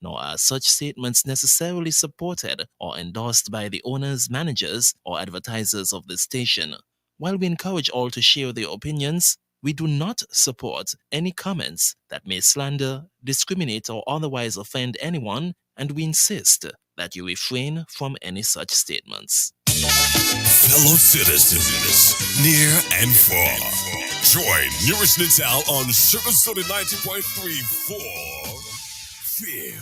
nor are such statements necessarily supported or endorsed by the owners, managers, or advertisers of the station. While we encourage all to share their opinions, we do not support any comments that may slander, discriminate, or otherwise offend anyone, and we insist that you refrain from any such statements. Fellow citizens, near and far, join NewRish Nital on Sugar Soda 90.3 for Fear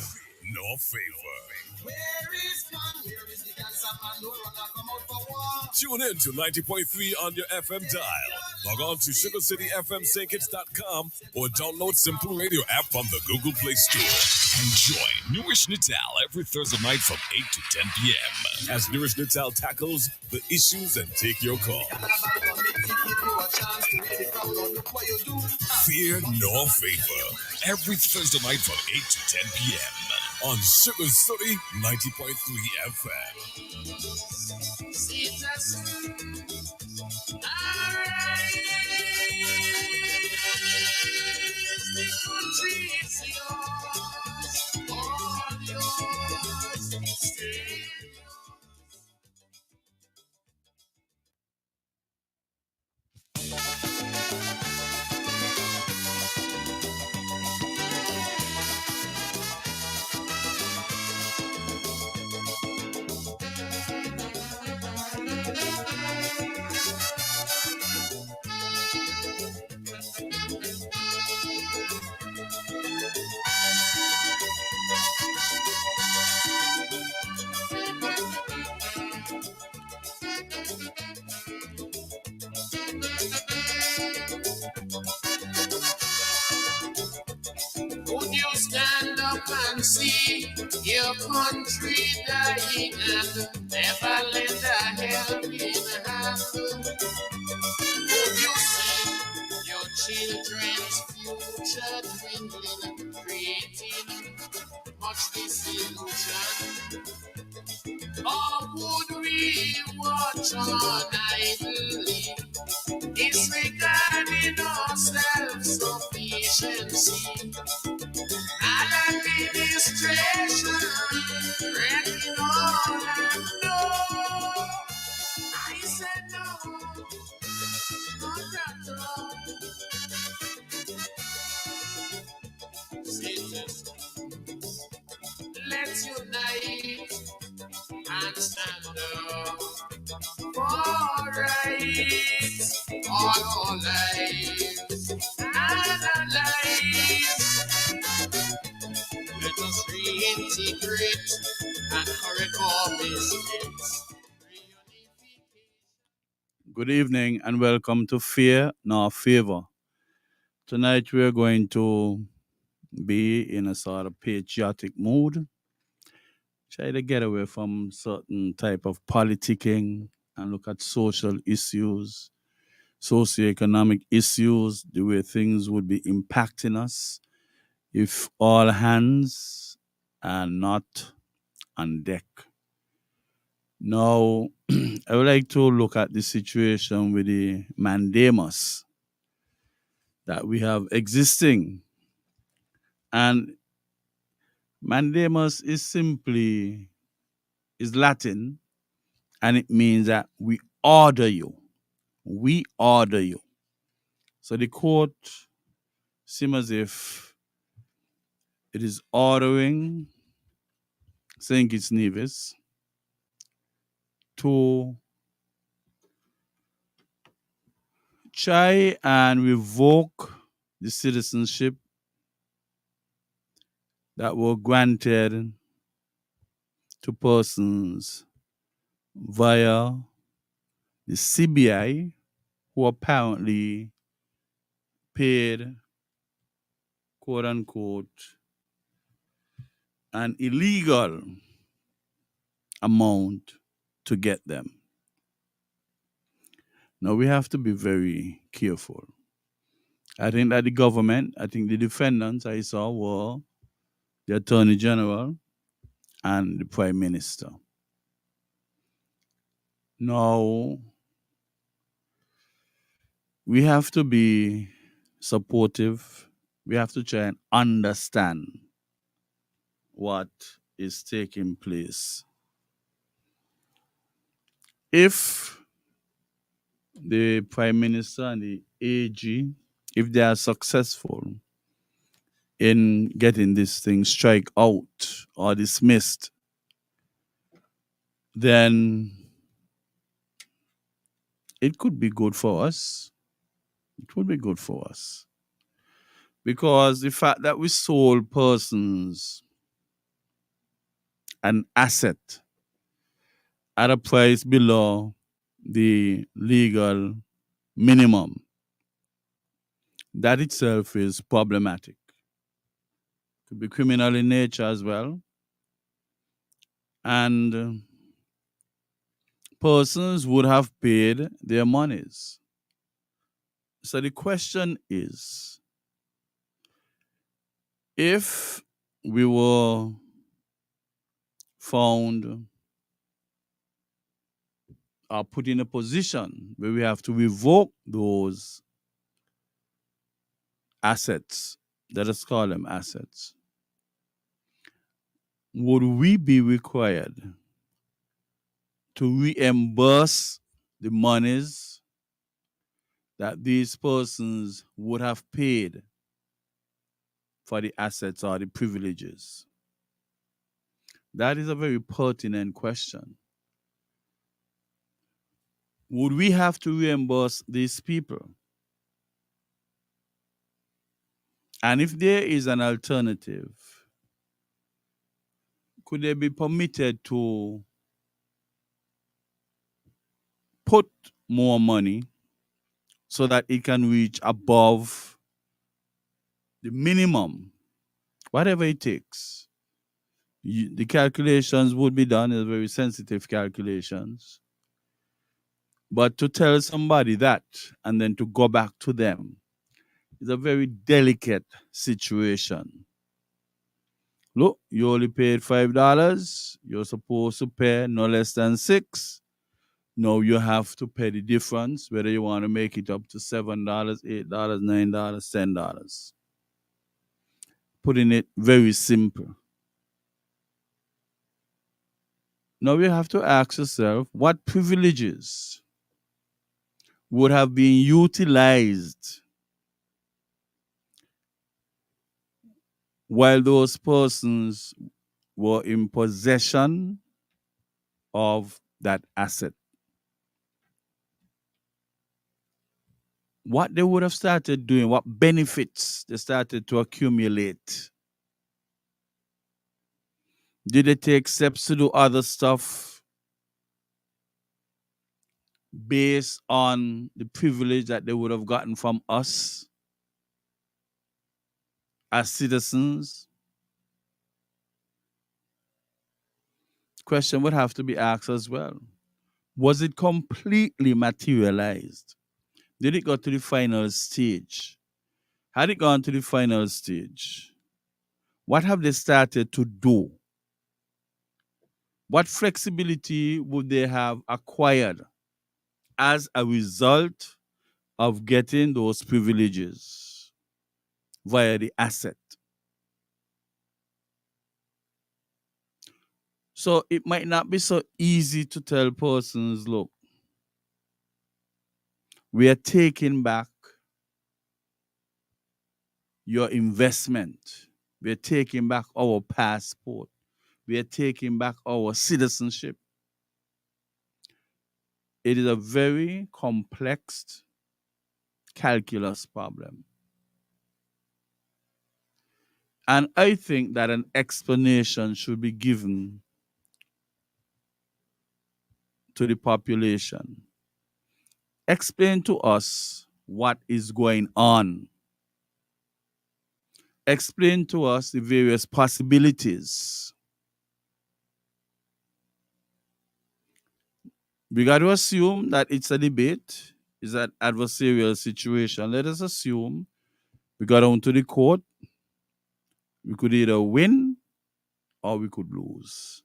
No Favor. Where is one? Where is the cancer man? No runner come out for war. Tune in to 90.3 on your FM dial. Log on to SugarCityFMSankits.com or download Simple Radio app from the Google Play Store. And join NewRish Nital every Thursday night from 8 to 10 p.m. as NewRish Nital tackles the issues and take your call. Fear No Favor every Thursday night from 8 to 10 p.m. on Sugar City 90.3 FM. Would you stand up and see your country dying and never lend a helping hand? Would you see your children's future dwindling, creating much disillusion? Or would we watch on idly, disregarding our self-sufficiency? Administration, wrecking all I know. I said no, not at all. Citizens, let's unite and stand up for rights, all our lives and our lives. Let us reintegrate and correct our mistakes. Good evening and welcome to Fear No Favor. Tonight we are going to be in a sort of patriotic mood, try to get away from certain type of politicking and look at social issues, socioeconomic issues, the way things would be impacting us if all hands are not on deck. Now, I would like to look at the situation with the mandamus that we have existing. And mandamus is Latin, and it means that we order you. We order you. So the court seems as if it is ordering St. Kitts Nevis to try and revoke the citizenship that were granted to persons via the CBI, who apparently paid, quote unquote, an illegal amount to get them. Now we have to be very careful. I think that the government, the defendants I saw were the Attorney General and the Prime Minister. Now, we have to be supportive. We have to try and understand what is taking place. If the Prime Minister and the AG, if they are successful in getting this thing strike out or dismissed, then it could be good for us. It would be good for us. Because the fact that we sold persons an asset at a price below the legal minimum, that itself is problematic. Could be criminal in nature as well. And persons would have paid their monies. So the question is, if we were found or put in a position where we have to revoke those assets, let us call them assets, would we be required to reimburse the monies that these persons would have paid for the assets or the privileges? That is a very pertinent question. Would we have to reimburse these people? And if there is an alternative, could they be permitted to put more money so that it can reach above the minimum, whatever it takes? The calculations would be done as very sensitive calculations. But to tell somebody that and then to go back to them is a very delicate situation. Look, you only paid $5. You're supposed to pay no less than $6. Now you have to pay the difference, whether you want to make it up to $7, $8, $9, $10. Putting it very simple. Now we have to ask yourself, what privileges would have been utilized while those persons were in possession of that asset? What they would have started doing, what benefits they started to accumulate. Did they take steps to do other stuff based on the privilege that they would have gotten from us as citizens? Question would have to be asked as well. Was it completely materialized? Did it go to the final stage? Had it gone to the final stage, what have they started to do? What flexibility would they have acquired as a result of getting those privileges via the asset? So it might not be so easy to tell persons, look, we are taking back your investment. We are taking back our passport. We are taking back our citizenship. It is a very complex calculus problem. And I think that an explanation should be given to the population. Explain to us what is going on. Explain to us the various possibilities. We got to assume that it's a debate, it's an adversarial situation. Let us assume we got on to the court. We could either win or we could lose.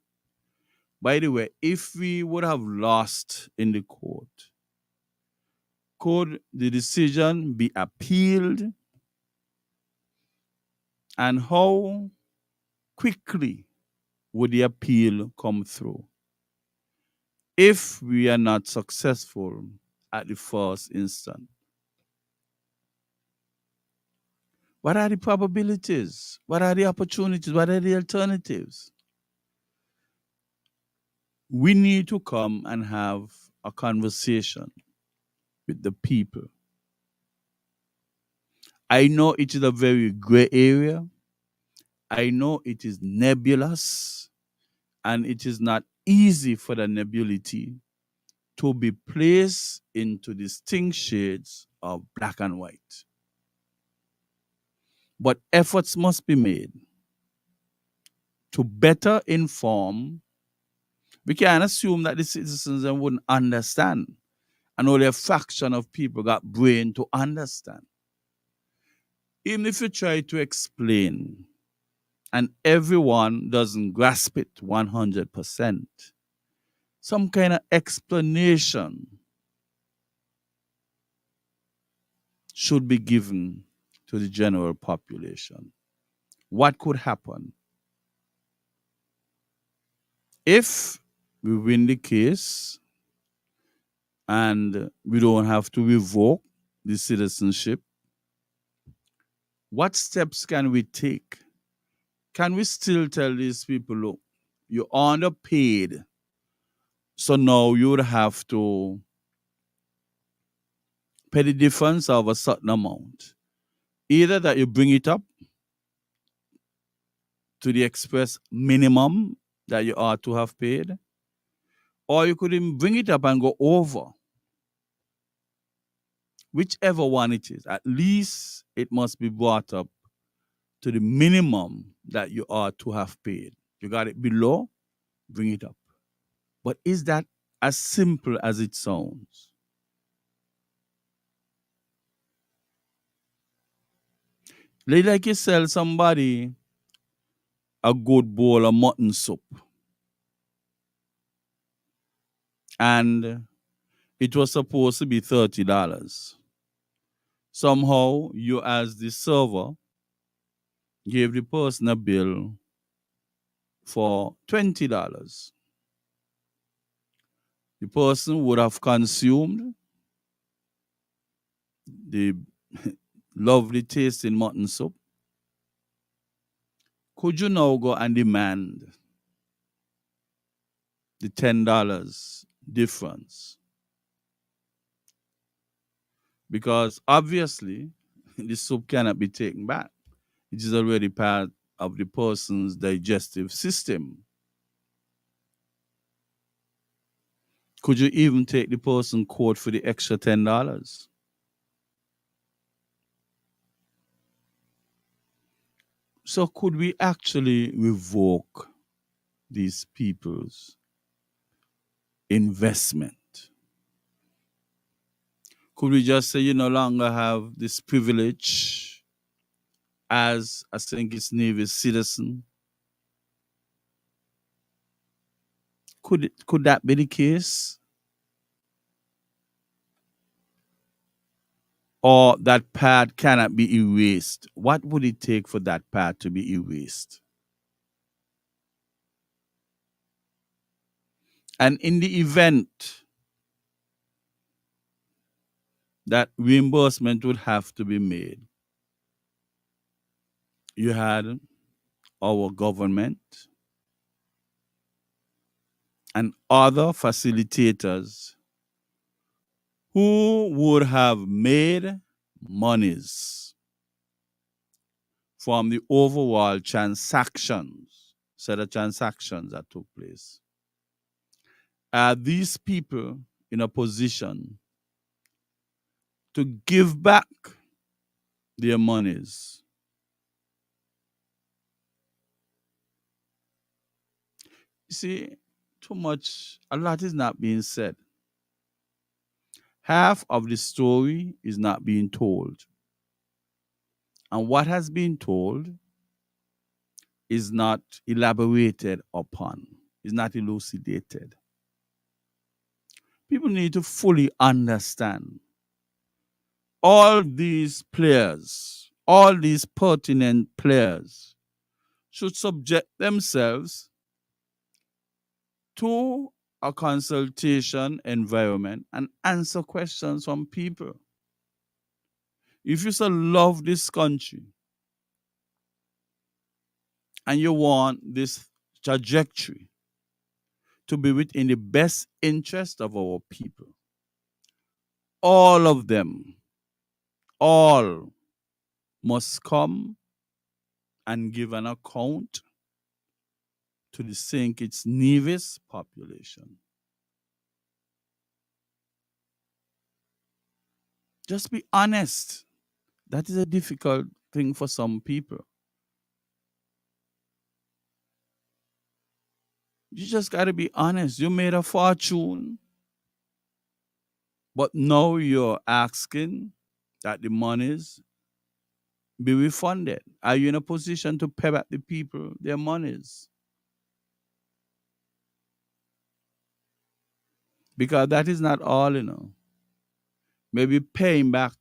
By the way, if we would have lost in the court, could the decision be appealed? And how quickly would the appeal come through if we are not successful at the first instant? What are the probabilities? What are the opportunities? What are the alternatives? We need to come and have a conversation with the people. I know it is a very gray area. I know it is nebulous, and it is not easy for the nebulity to be placed into distinct shades of black and white. But efforts must be made to better inform. We can't assume that the citizens wouldn't understand, and only a fraction of people got brain to understand. Even if you try to explain and everyone doesn't grasp it 100%, some kind of explanation should be given to the general population. What could happen if we win the case and we don't have to revoke the citizenship? What steps can we take? Can we still tell these people, look, you're underpaid, so now you would have to pay the difference of a certain amount? Either that you bring it up to the express minimum that you ought to have paid, or you could even bring it up and go over. Whichever one it is, at least it must be brought up to the minimum that you ought to have paid. You got it below, bring it up. But is that as simple as it sounds? Like you sell somebody a good bowl of mutton soup, and it was supposed to be $30. Somehow, you as the server gave the person a bill for $20. The person would have consumed the lovely tasting mutton soup. Could you now go and demand the $10 difference? Because obviously, the soup cannot be taken back. It is already part of the person's digestive system. Could you even take the person court for the extra $10? So could we actually revoke these people's investment? Could we just say you no longer have this privilege as a St. Kitts Navy citizen? Could that be the case? Or that part cannot be erased? What would it take for that part to be erased? And in the event that reimbursement would have to be made, you had our government and other facilitators who would have made monies from the overall transactions, set of transactions that took place. Are these people in a position to give back their monies? You see, a lot is not being said. Half of the story is not being told. And what has been told is not elaborated upon, is not elucidated. People need to fully understand all these players, all these pertinent players should subject themselves to a consultation environment and answer questions from people. If you so love this country and you want this trajectory to be within the best interest of our people, all of them, all must come and give an account to the St. Kitts Nevis population. Just be honest. That is a difficult thing for some people. You just got to be honest. You made a fortune, but now you're asking that the monies be refunded. Are you in a position to pay back the people their monies? Because that is not all, Maybe paying back,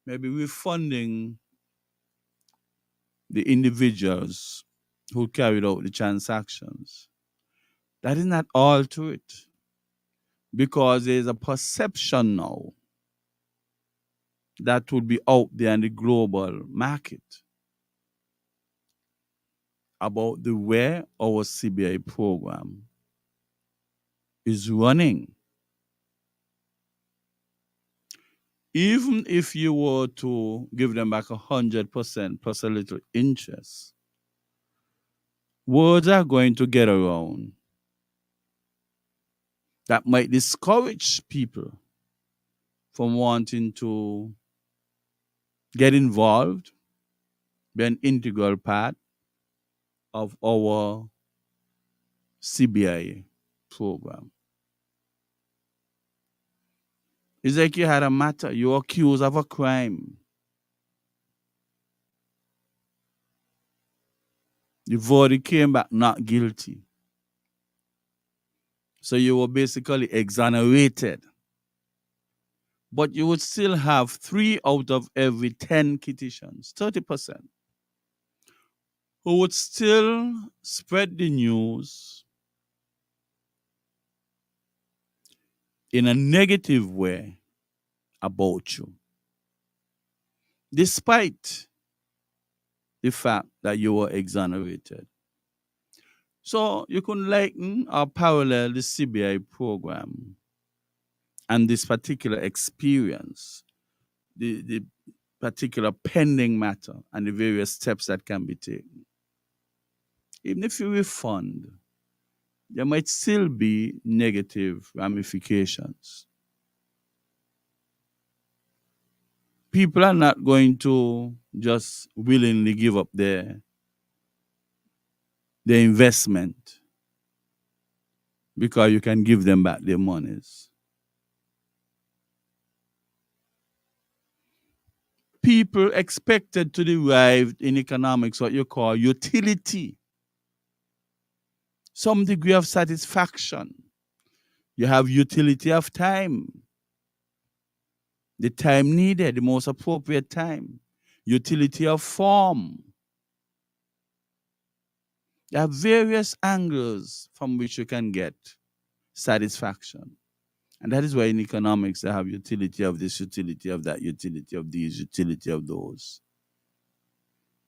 maybe refunding the individuals who carried out the transactions. That is not all to it. Because there's a perception now that would be out there in the global market about the way our CBI program is running. Even if you were to give them back 100% plus a little interest, words are going to get around that might discourage people from wanting to get involved, be an integral part of our CBI program. It's like you had a matter, you're accused of a crime. The verdict came back not guilty. So you were basically exonerated. But you would still have 3 out of every 10 Kittitians, 30%, who would still spread the news in a negative way about you, despite the fact that you were exonerated. So you can liken or parallel the CBI program and this particular experience, the particular pending matter and the various steps that can be taken. Even if you refund, there might still be negative ramifications. People are not going to just willingly give up their investment because you can give them back their monies. People expected to derive in economics what you call utility, some degree of satisfaction. You have utility of time, the time needed, the most appropriate time, utility of form. There are various angles from which you can get satisfaction. And that is why in economics they have utility of this, utility of that, utility of these, utility of those.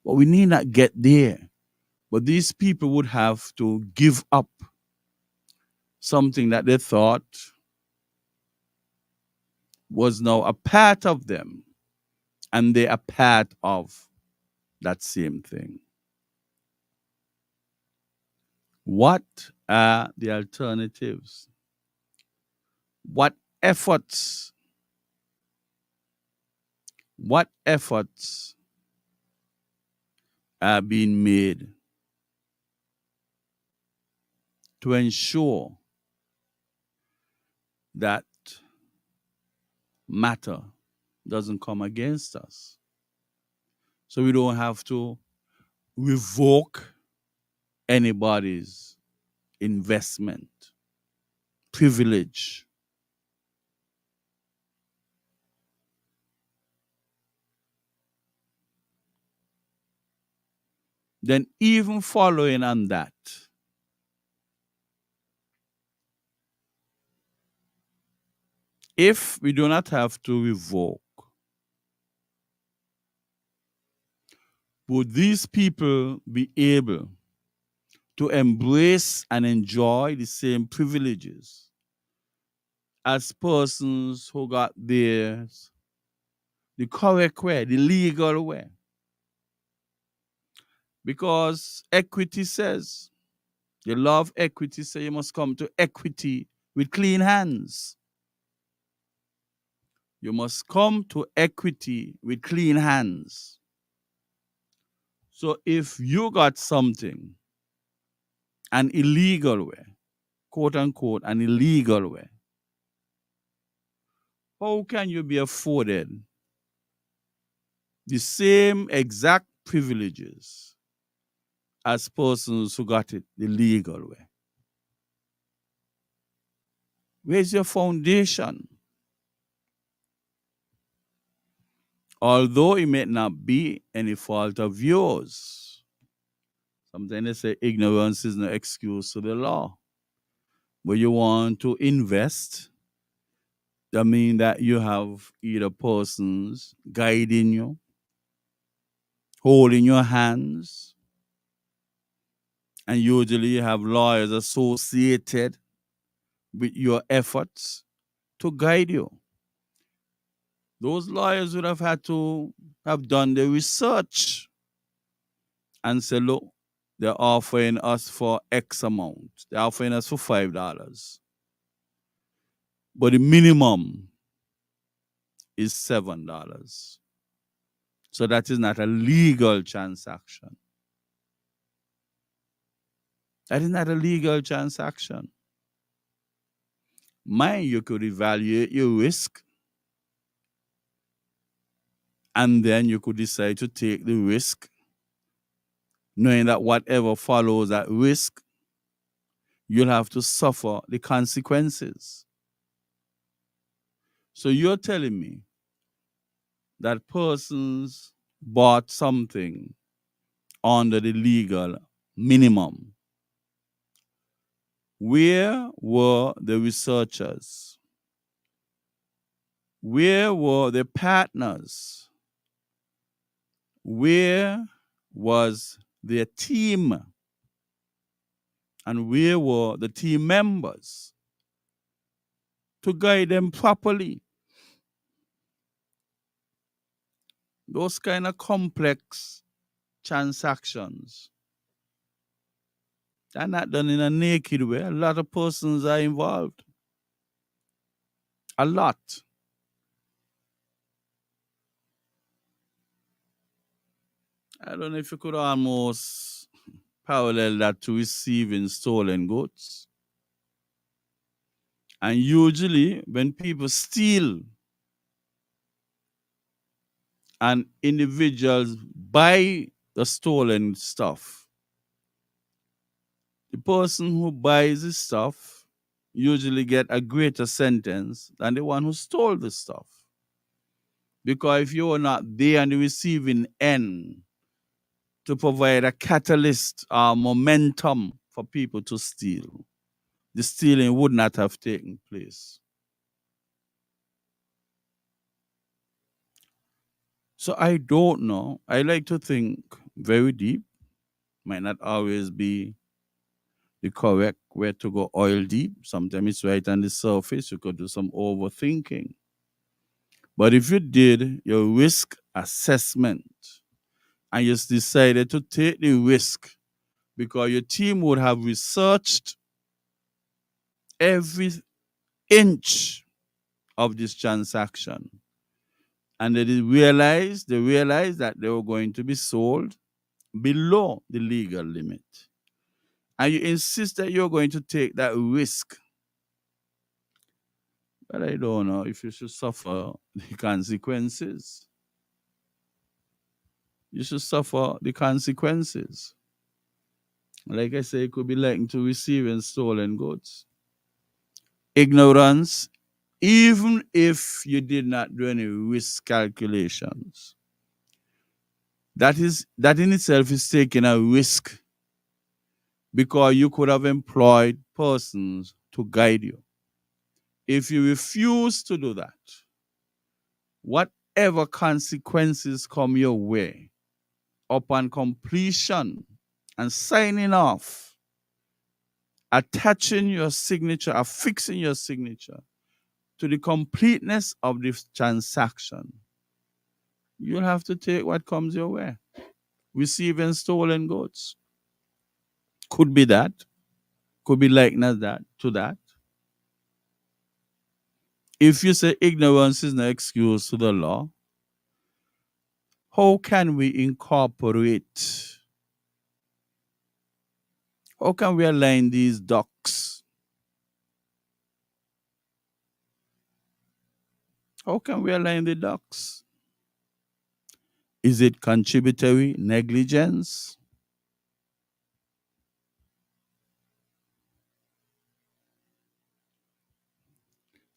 But we need not get there. But these people would have to give up something that they thought was now a part of them, and they are part of that same thing. What are the alternatives? What efforts are being made to ensure that matter doesn't come against us? So we don't have to revoke anybody's investment, privilege. then even following on that, if we do not have to revoke, would these people be able to embrace and enjoy the same privileges as persons who got theirs the correct way, the legal way? Because equity says, the law of equity says you must come to equity with clean hands. You must come to equity with clean hands. So if you got something an illegal way, quote unquote, an illegal way, how can you be afforded the same exact privileges as persons who got it the legal way? Where's your foundation? Although it may not be any fault of yours, sometimes they say ignorance is no excuse to the law. But you want to invest, that means that you have either persons guiding you, holding your hands, and usually you have lawyers associated with your efforts to guide you. Those lawyers would have had to have done the research and say, look, they're offering us for X amount. They're offering us for $5. But the minimum is $7. So that is not a legal transaction. That is not a legal transaction. Mind you could evaluate your risk, and then you could decide to take the risk, knowing that whatever follows that risk, you'll have to suffer the consequences. So you're telling me that persons bought something under the legal minimum. Where were the researchers? Where were the partners? Where was their team? And where were the team members to guide them properly? Those kind of complex transactions, they're not done in a naked way. A lot of persons are involved. A lot. I don't know if you could almost parallel that to receiving stolen goods. And usually when people steal and individuals buy the stolen stuff, the person who buys the stuff usually get a greater sentence than the one who stole the stuff. Because if you are not there on the receiving end to provide a catalyst or momentum for people to steal, the stealing would not have taken place. So I don't know. I like to think very deep. Might not always be the correct way to go oil deep. Sometimes it's right on the surface. You could do some overthinking. But if you did your risk assessment and you decided to take the risk because your team would have researched every inch of this transaction, and they realized that they were going to be sold below the legal limit, and you insist that you're going to take that risk, but I don't know if you should suffer the consequences. You should suffer the consequences. Like I say, it could be likened to receiving stolen goods. Ignorance, even if you did not do any risk calculations, That in itself is taking a risk because you could have employed persons to guide you. If you refuse to do that, whatever consequences come your way upon completion and signing off, attaching your signature, affixing your signature to the completeness of this transaction, you'll have to take what comes your way. Receiving stolen goods. Could be that. Could be likeness that to that. If you say ignorance is no excuse to the law, how can we incorporate? How can we align these ducks? How can we align the ducks? Is it contributory negligence?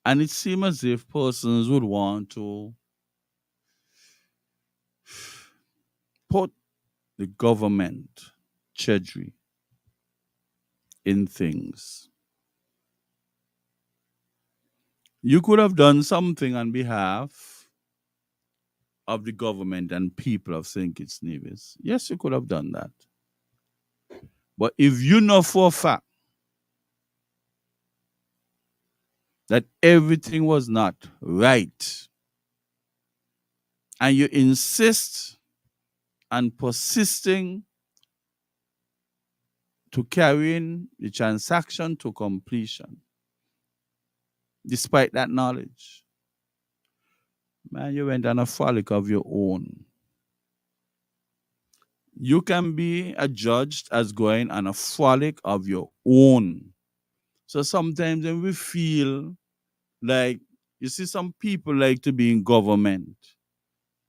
And it seems as if persons would want to put the government treasury in things. You could have done something on behalf of the government and people of St. Kitts Nevis. Yes, you could have done that. But if you know for a fact that everything was not right, and you insist on persisting to carrying the transaction to completion, despite that knowledge, man, you went on a frolic of your own. You can be adjudged as going on a frolic of your own. So sometimes when we feel like, you see, some people like to be in government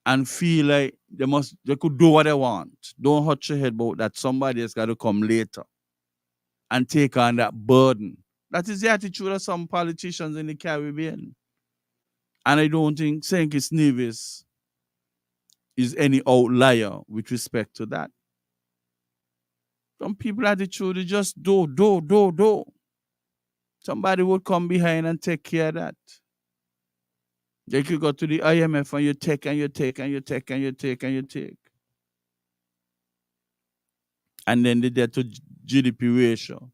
and feel like they could do what they want. Don't hurt your head about that. Somebody has got to come later and take on that burden. That is the attitude of some politicians in the Caribbean. And I don't think St. Kitts Nevis is any outlier with respect to that. Some people attitude is just do. Somebody would come behind and take care of that. They could go to the IMF and you take and you take and you take and you take and you take. And then the debt to GDP ratio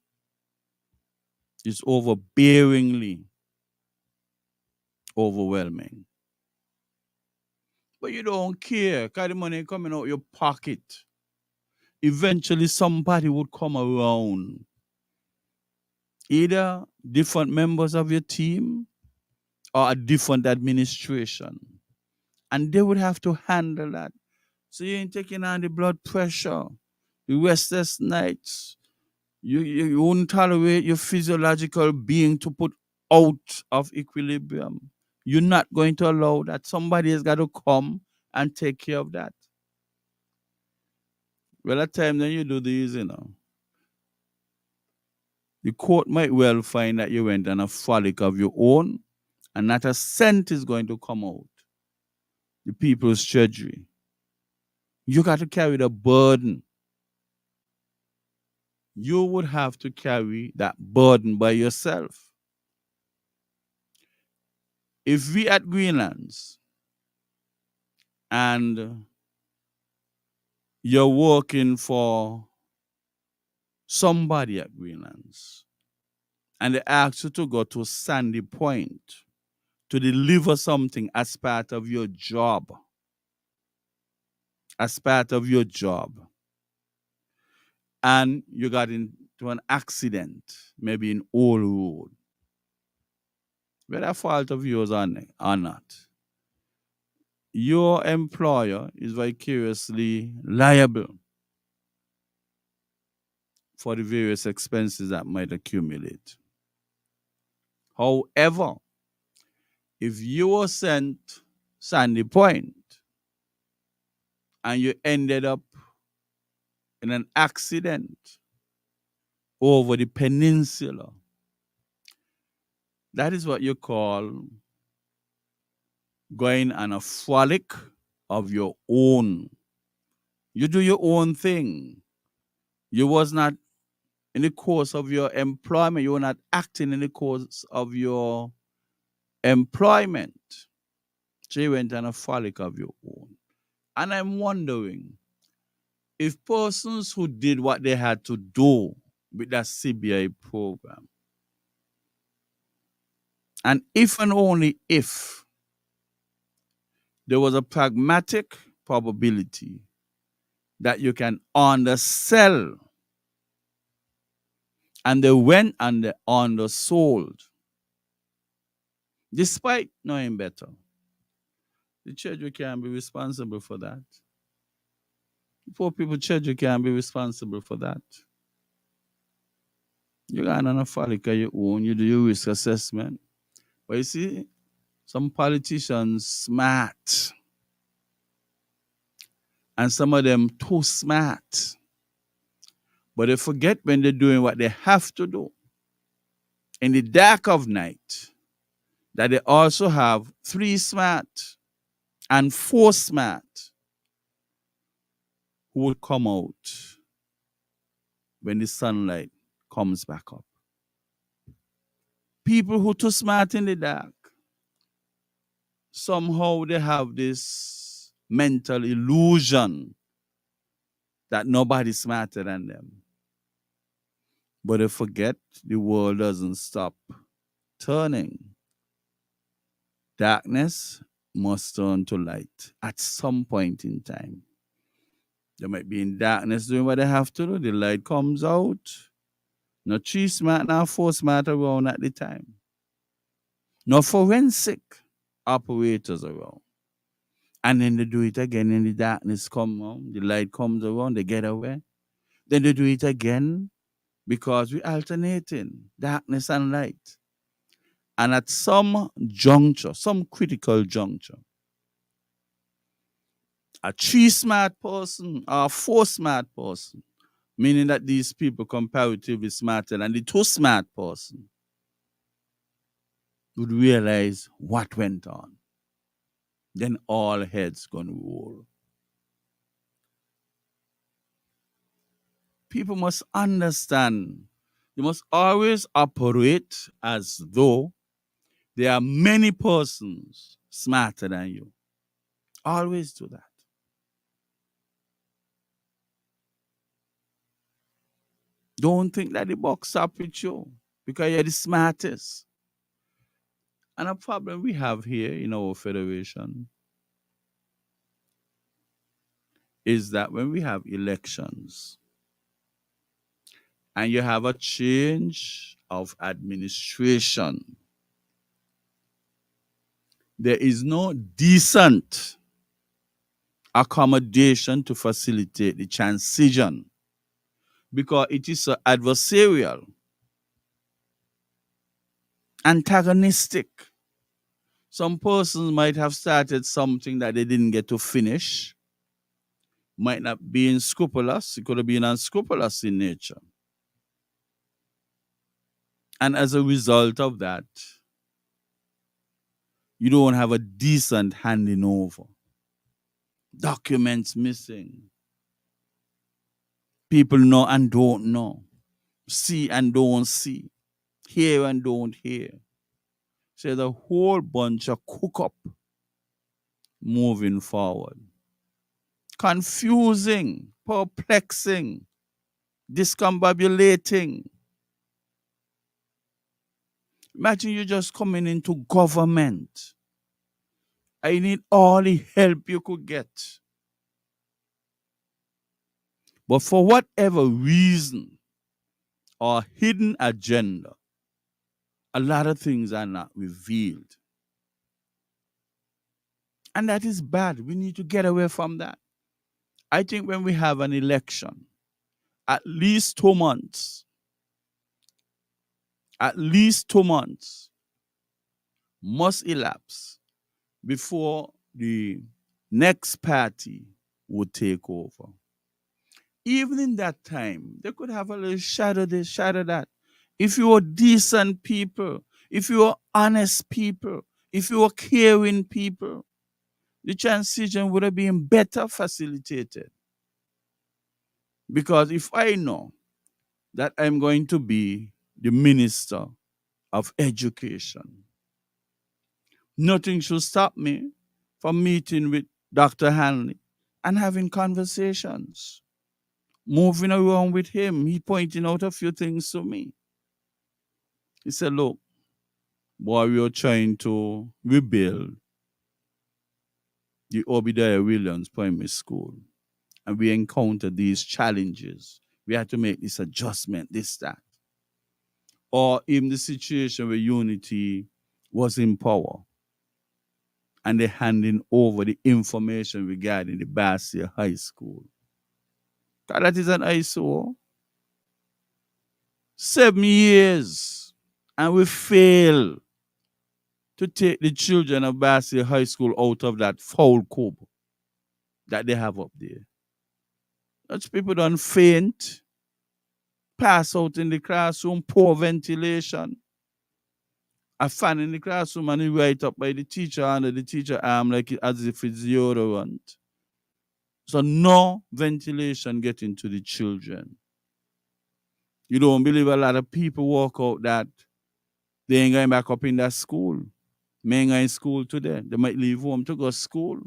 is overbearingly overwhelming. But you don't care because the money coming out your pocket. Eventually somebody would come around. Either different members of your team or a different administration. And they would have to handle that. So you ain't taking on the blood pressure, the restless nights. You won't tolerate your physiological being to put out of equilibrium. You're not going to allow that. Somebody has got to come and take care of that. Well, at times when you do these, the court might well find that you went on a frolic of your own and not a cent is going to come out. The people's treasury. You got to carry the burden. You would have to carry that burden by yourself. If we at Greenlands and you're working for somebody at Greenlands and they ask you to go to Sandy Point to deliver something as part of your job, and you got into an accident, maybe in Old Road, whether fault of yours or not, your employer is vicariously liable for the various expenses that might accumulate. However, if you were sent Sandy Point and you ended up in an accident over the peninsula, that is what you call going on a frolic of your own. You do your own thing. You was not in the course of your employment. You were not acting in the course of your employment. So you went on a frolic of your own. And I'm wondering if persons who did what they had to do with that CBI program, and if and only if there was a pragmatic probability that you can undersell, and they went and they undersold, despite knowing better, the church can be responsible for that. Poor people church can be responsible for that. You got on a frolic of your own, you do your risk assessment. But you see, some politicians smart, and some of them too smart. But they forget when they're doing what they have to do in the dark of night, that they also have 3 smart and 4 smart who will come out when the sunlight comes back up. People who too smart in the dark, somehow they have this mental illusion that nobody's smarter than them. But they forget the world doesn't stop turning. Darkness must turn to light at some point in time. They might be in darkness doing what they have to do. The light comes out. No 3 smart, no 4 smart around at the time. No forensic operators around. And then they do it again and the darkness comes on. The light comes around, they get away. Then they do it again because we're alternating darkness and light. And at some juncture, some critical juncture, a 3 smart person or a 4 smart person, meaning that these people comparatively smarter than the 2 smart person, would realize what went on. Then all heads gonna roll. People must understand, you must always operate as though there are many persons smarter than you. Always do that. Don't think that the box up with you because you're the smartest. And a problem we have here in our federation is that when we have elections and you have a change of administration, there is no decent accommodation to facilitate the transition because it is so adversarial, antagonistic. Some persons might have started something that they didn't get to finish, might not be unscrupulous, it could have been unscrupulous in nature. And as a result of that, you don't have a decent handing over. Documents missing. People know and don't know. See and don't see. Hear and don't hear. So there's a whole bunch of cook up moving forward. Confusing, perplexing, discombobulating. Imagine you just coming into government. I need all the help you could get. But for whatever reason or hidden agenda, a lot of things are not revealed. And that is bad. We need to get away from that. I think when we have an election, at least 2 months must elapse before the next party would take over. Even in that time, they could have a little shadow this, shadow that. If you were decent people, if you were honest people, if you were caring people, the transition would have been better facilitated. Because if I know that I'm going to be the minister of education, nothing should stop me from meeting with Dr. Hanley and having conversations, moving around with him. He pointing out a few things to me. He said, look, boy, we are trying to rebuild the Obadiah Williams Primary School. And we encountered these challenges. We had to make this adjustment, this, that. Or even the situation where Unity was in power and they're handing over the information regarding the Basia High School. That is an ISO. 7 years. And we fail to take the children of Basia High School out of that foul cube that they have up there. Such people don't faint, pass out in the classroom, poor ventilation. A fan in the classroom and you right up by the teacher under the teacher arm like as if it's deodorant. So no ventilation getting to the children. You don't believe a lot of people walk out that they ain't going back up in that school. They ain't going in school today. They might leave home to go to school.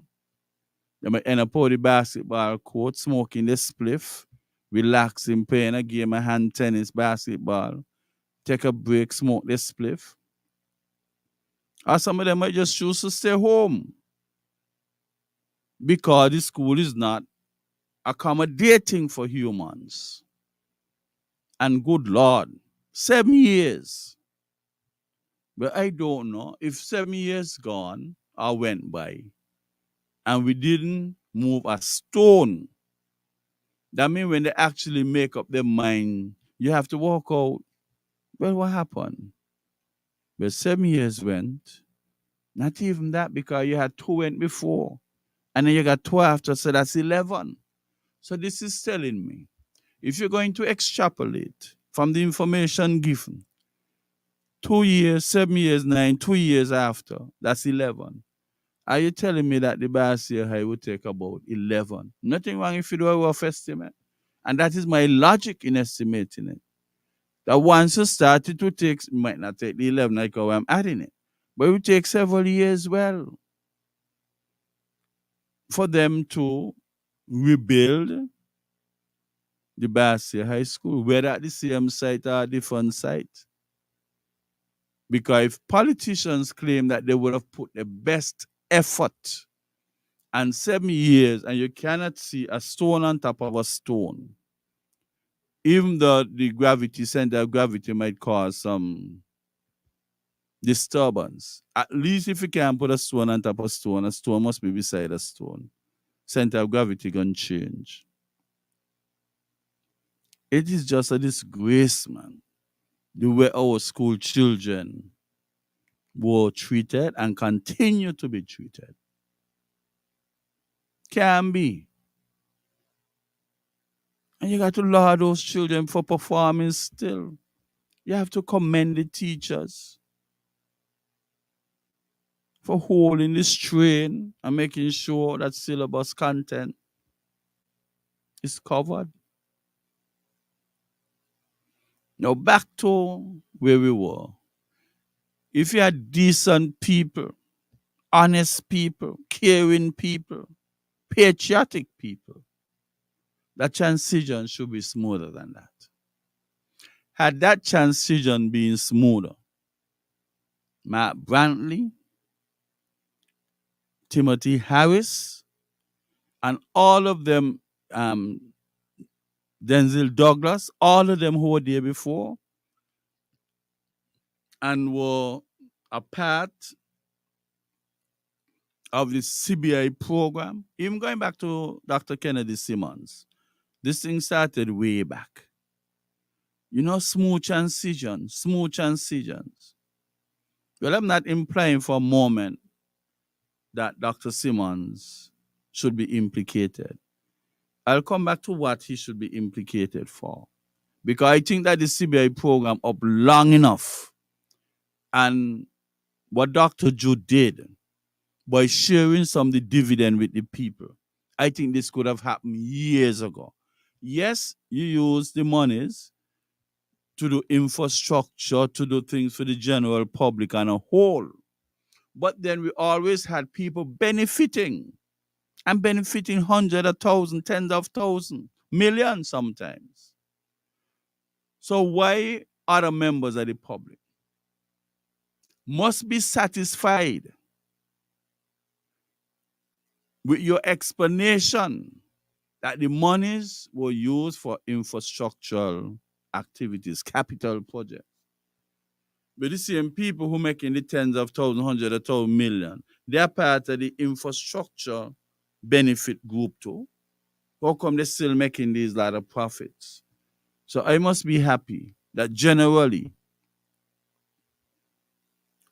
They might end up on the basketball court, smoking the spliff, relaxing, playing a game of hand tennis, basketball, take a break, smoke the spliff. Or some of them might just choose to stay home because the school is not accommodating for humans. And good Lord, 7 years. But I don't know if 7 years gone or went by and we didn't move a stone. That means when they actually make up their mind, you have to walk out. Well, what happened? But 7 years went. Not even that, because you had 2 went before. And then you got 2 after, so that's 11. So this is telling me, if you're going to extrapolate from the information given, 2 years, 7 years, 9, 2 years after, that's 11. Are you telling me that the Basia High will take about 11? Nothing wrong if you do a rough estimate. And that is my logic in estimating it. That once you start, it will take, might not take the 11 like how I'm adding it, but it will take several years well for them to rebuild the Basia High School, whether at the same site or a different site. Because if politicians claim that they would have put the best effort and 7 years and you cannot see a stone on top of a stone, even though the gravity, center of gravity might cause some disturbance, at least if you can put a stone on top of a stone must be beside a stone. Center of gravity can change. It is just a disgrace, man, the way our school children were treated and continue to be treated. Can be. And you got to laud those children for performing still. You have to commend the teachers for holding the strain and making sure that syllabus content is covered. Now back to where we were. If you had decent people, honest people, caring people, patriotic people, that transition should be smoother than that. Had that transition been smoother, Matt Brantley, Timothy Harris, and all of them, Denzel Douglas, all of them who were there before and were a part of the CBI program, even going back to Dr. Kennedy Simmons, this thing started way back. You know, smooth transitions. Well, I'm not implying for a moment that Dr. Simmons should be implicated. I'll come back to what he should be implicated for. Because I think that the CBI program up long enough. And what Dr. Jude did by sharing some of the dividend with the people, I think this could have happened years ago. Yes, you use the monies to do infrastructure, to do things for the general public on a whole. But then we always had people benefiting and benefiting hundreds of thousands, tens of thousands, millions sometimes. So why other members of the public must be satisfied with your explanation that the monies were used for infrastructural activities, capital projects? But the same people who making the tens of thousands, hundreds of thousands, million, they're part of the infrastructure benefit group too. How come they're still making these lot of profits? So I must be happy that generally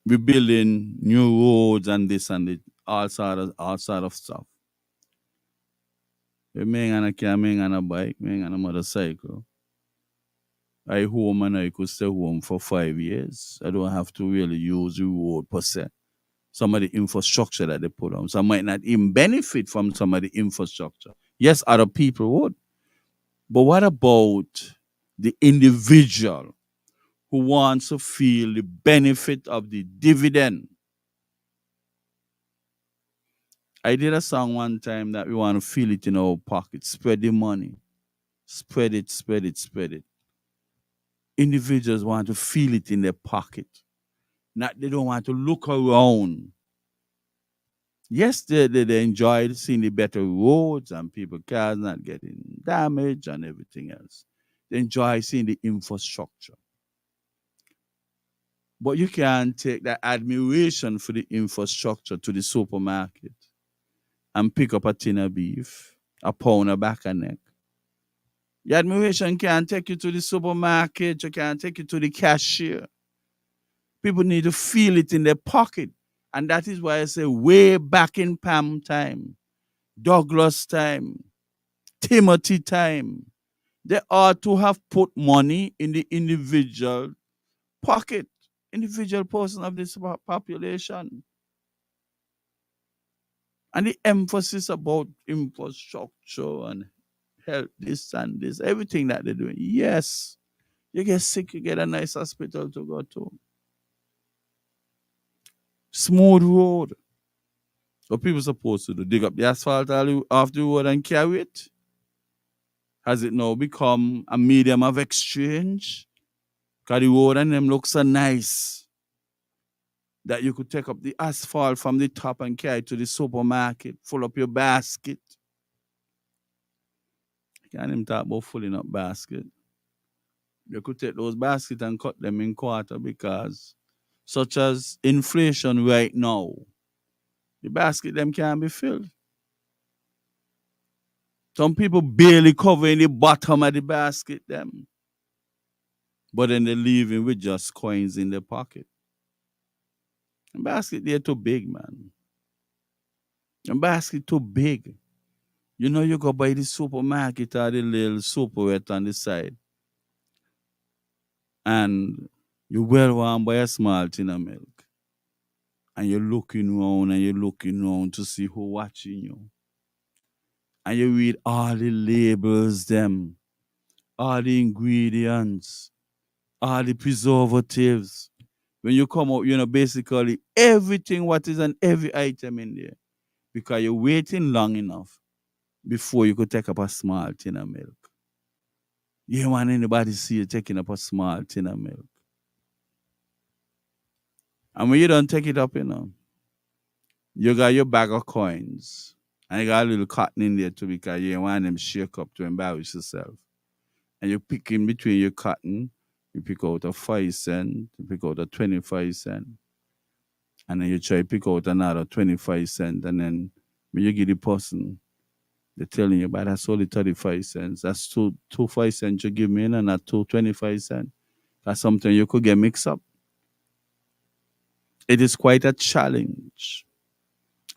we're building new roads and this and it, all sort of stuff. Me on a car, me on a bike, me on a motorcycle. I home and I could stay home for 5 years. I don't have to really use the road per se. Some of the infrastructure that they put on. So I might not even benefit from some of the infrastructure. Yes, other people would. But what about the individual who wants to feel the benefit of the dividend? I did a song one time that we want to feel it in our pocket. Spread the money. Spread it, spread it, spread it. Individuals want to feel it in their pocket. Not they don't want to look around. Yes, they enjoyed seeing the better roads and people cars not getting damaged and everything else. They enjoy seeing the infrastructure. But you can't take that admiration for the infrastructure to the supermarket and pick up a tin of beef, a pound of back and neck. Your admiration can't take you to the supermarket, you can't take you to the cashier. People need to feel it in their pocket. And that is why I say way back in Pam time, Douglas time, Timothy time, they ought to have put money in the individual pocket, individual person of this population. And the emphasis about infrastructure and health, this and this, everything that they're doing. Yes, you get sick, you get a nice hospital to go to. Smooth road. What people supposed to do? Dig up the asphalt off the road and carry it? Has it now become a medium of exchange? Because the road and them look so nice that you could take up the asphalt from the top and carry it to the supermarket, full up your basket. Can't even talk about filling up basket. You could take those baskets and cut them in quarter because such as inflation right now, the basket them can't be filled. Some people barely covering the bottom of the basket them. But then they're leaving with just coins in their pocket. The basket they're too big, man. The basket too big. You know you go by the supermarket or the little superette on the side. And you well want buy a small tin of milk. And you're looking around to see who watching you. And you read all the labels, them, all the ingredients, all the preservatives. When you come out, you know, basically everything what is on every item in there. Because you're waiting long enough before you could take up a small tin of milk. You don't want anybody to see you taking up a small tin of milk. And when you don't take it up, you know, you got your bag of coins. And you got a little cotton in there too because you don't want them shake up to embarrass yourself. And you pick in between your cotton, you pick out a 5 cent, you pick out a 25 cent. And then you try to pick out another 25 cent. And then when you give the person, they're telling you, but that's only 35 cents. That's two 5 cents you give me and not 2 25 cents. That's something you could get mixed up. It is quite a challenge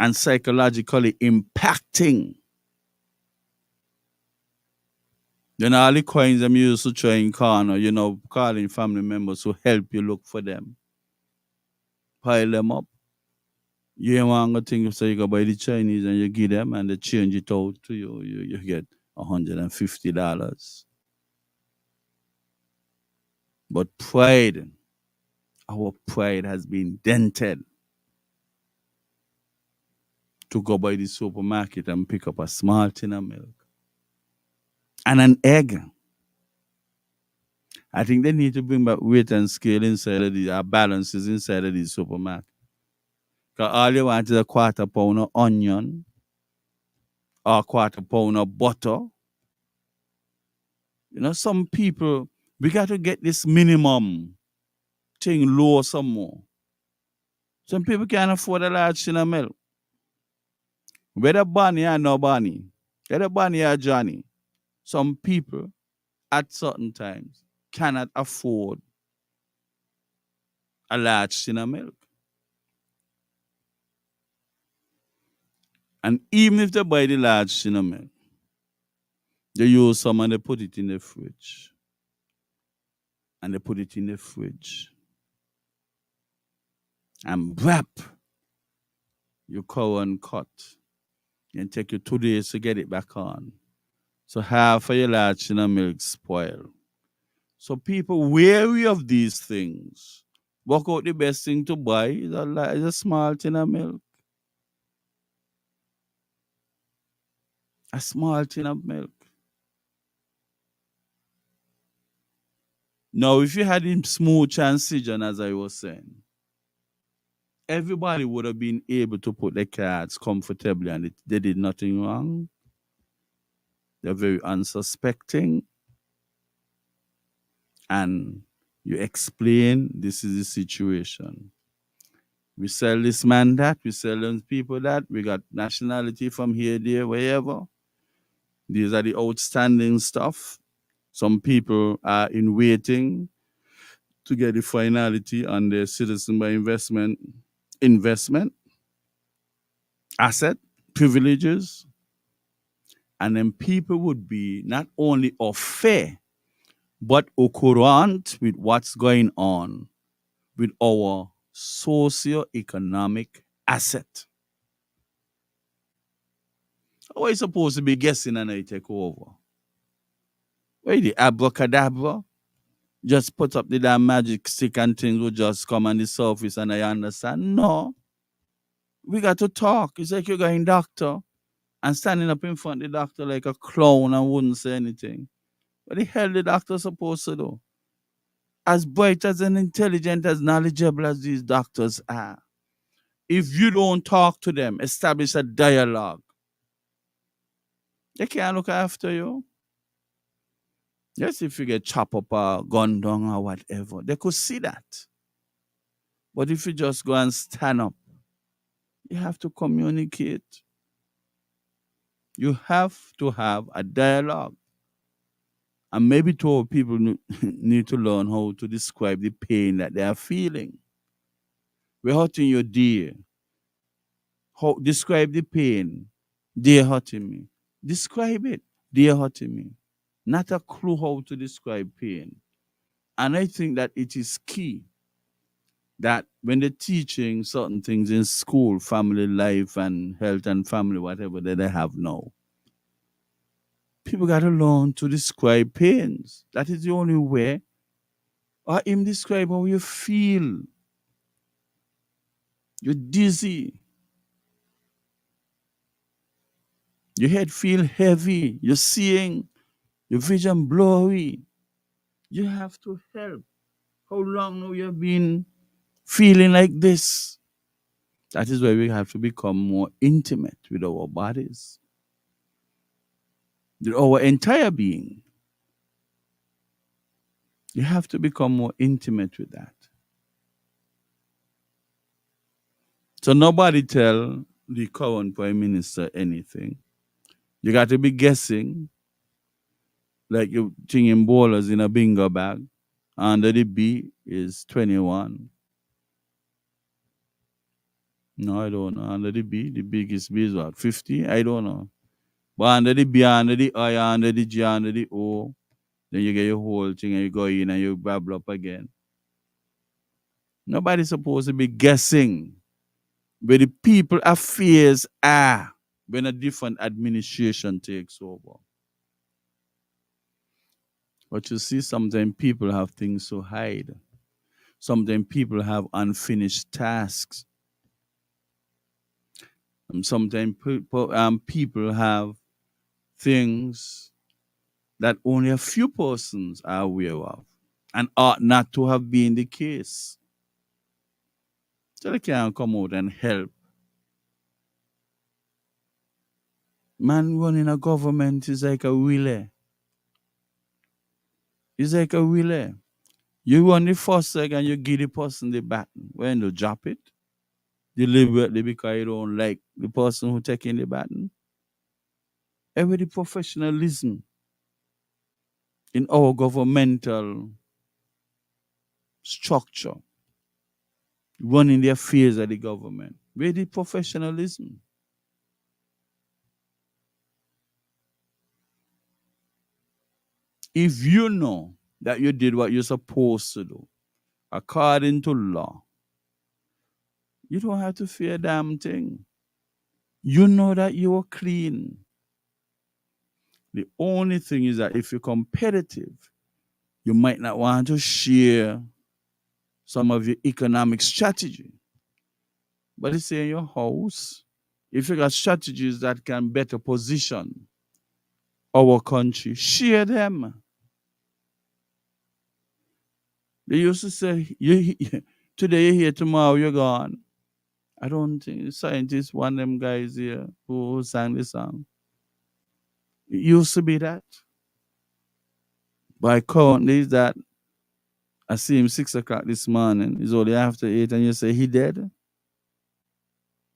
and psychologically impacting. You know, all the coins them used to try in corner, you know, calling family members to help you look for them. Pile them up. You ain't want to think so you go buy the Chinese and you give them and they change it out to you. You get $150. But pride, our pride has been dented to go by the supermarket and pick up a small tin of milk and an egg. I think they need to bring back weight and scale inside of the balances inside of the supermarket. Because all you want is a quarter pound of onion or a quarter pound of butter. You know, some people, we got to get this minimum thing low some more. Some people can't afford a large tin of milk. Whether Bonnie or no Bonnie, whether Bonnie or Johnny, some people at certain times cannot afford a large tin of milk. And even if they buy the large tin of milk, they use some and they put it in the fridge. And they put it in the fridge. And wrap your cow and cut. And take you 2 days to get it back on. So half of your large tin of milk spoil. So people wary of these things. Work out the best thing to buy is a small tin of milk. A small tin of milk. Now, if you had him smooth transition, as I was saying, everybody would have been able to put their cards comfortably and they did nothing wrong. They're very unsuspecting. And you explain this is the situation. We sell this man that, we sell those people that, we got nationality from here, there, wherever. These are the outstanding stuff. Some people are in waiting to get the finality on their citizen by investment, asset, privileges. And then people would be not only au fait, but au courant with what's going on with our socio-economic asset. How are you supposed to be guessing and I take over? Where the abracadabra? Just put up the damn magic stick and things will just come on the surface and I understand? No. We got to talk. It's like you're going doctor and standing up in front of the doctor like a clown and wouldn't say anything. What the hell the doctor supposed to do? As bright as and intelligent as knowledgeable as these doctors are, if you don't talk to them, establish a dialogue, they can't look after you. Yes, if you get chopped up or gunned down or whatever, they could see that. But if you just go and stand up, you have to communicate. You have to have a dialogue. And maybe two people need to learn how to describe the pain that they are feeling. We're hurting you, dear. How, describe the pain. They're hurting me. Describe it. They're hurting me. Not a clue how to describe pain. And I think that it is key that when they're teaching certain things in school, family life and health and family, whatever that they have now, people got to learn to describe pains. That is the only way. Or him describe how you feel. You're dizzy. Your head feel heavy. You're seeing. Your vision blurry. You have to help. How long now you've been feeling like this? That is why we have to become more intimate with our bodies, with our entire being. You have to become more intimate with that. So nobody tell the current prime minister anything. You got to be guessing, like you're thinking bowlers in a bingo bag. Under the B is 21. No, I don't know. Under the B, the biggest B is what? 50? I don't know. But under the B, under the I, under the G, under the O, then you get your whole thing and you go in and you babble up again. Nobody's supposed to be guessing where the people affairs are when a different administration takes over. But you see, sometimes people have things to hide. Sometimes people have unfinished tasks. And sometimes people have things that only a few persons are aware of and ought not to have been the case. So they can't come out and help. Man running a government is like a relay. It's like a relay. You run the first leg and you give the person the baton. When you drop it, deliberately because you don't like the person who taking the baton. Every professionalism in our governmental structure, running the affairs of the government. Where the professionalism? If you know that you did what you're supposed to do, according to law, you don't have to fear a damn thing. You know that you are clean. The only thing is that if you're competitive, you might not want to share some of your economic strategy. But it's in your house. If you got strategies that can better position our country, share them. They used to say, today you're here, tomorrow you're gone. I don't think scientists, one of them guys here who sang the song. It used to be that. But currently is that I see him 6 o'clock this morning. It's only after 8 and you say he dead.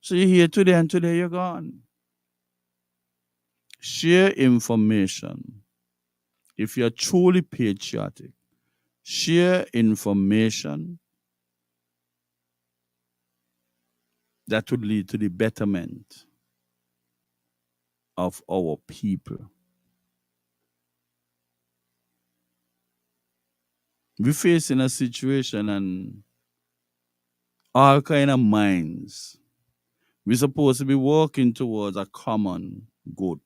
So you're here today and today you're gone. Share information. If you're truly patriotic, share information that would lead to the betterment of our people. We're facing a situation and all kind of minds. We're supposed to be working towards a common good,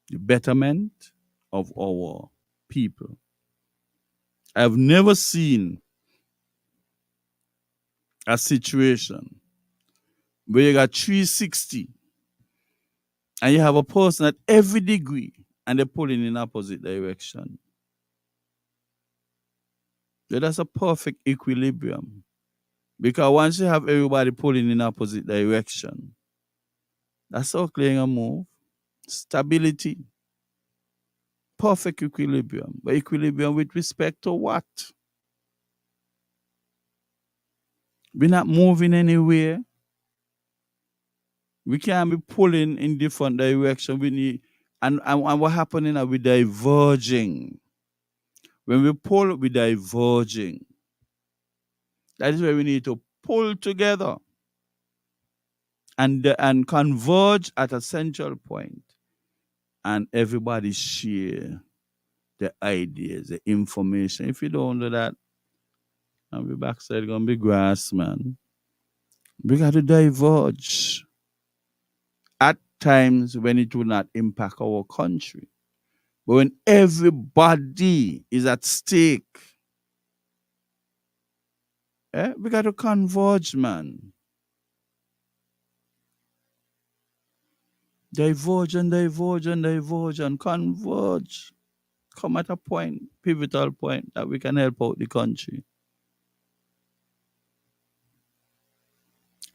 the betterment of our people. I've never seen a situation where you got 360 and you have a person at every degree and they're pulling in opposite direction. Yeah, that's a perfect equilibrium. Because once you have everybody pulling in opposite direction, that's how clear a move. Stability. Perfect equilibrium. But equilibrium with respect to what? We're not moving anywhere. We can't be pulling in different direction. We need and what happening are we diverging. When we pull, we're diverging. That is where we need to pull together and converge at a central point, and everybody share the ideas, the information. If you don't do that, and we backside gonna be grass, man. We got to diverge at times when it will not impact our country. But when everybody is at stake, we got to converge, man. Diverge and diverge and diverge and converge. Come at a point, pivotal point, that we can help out the country.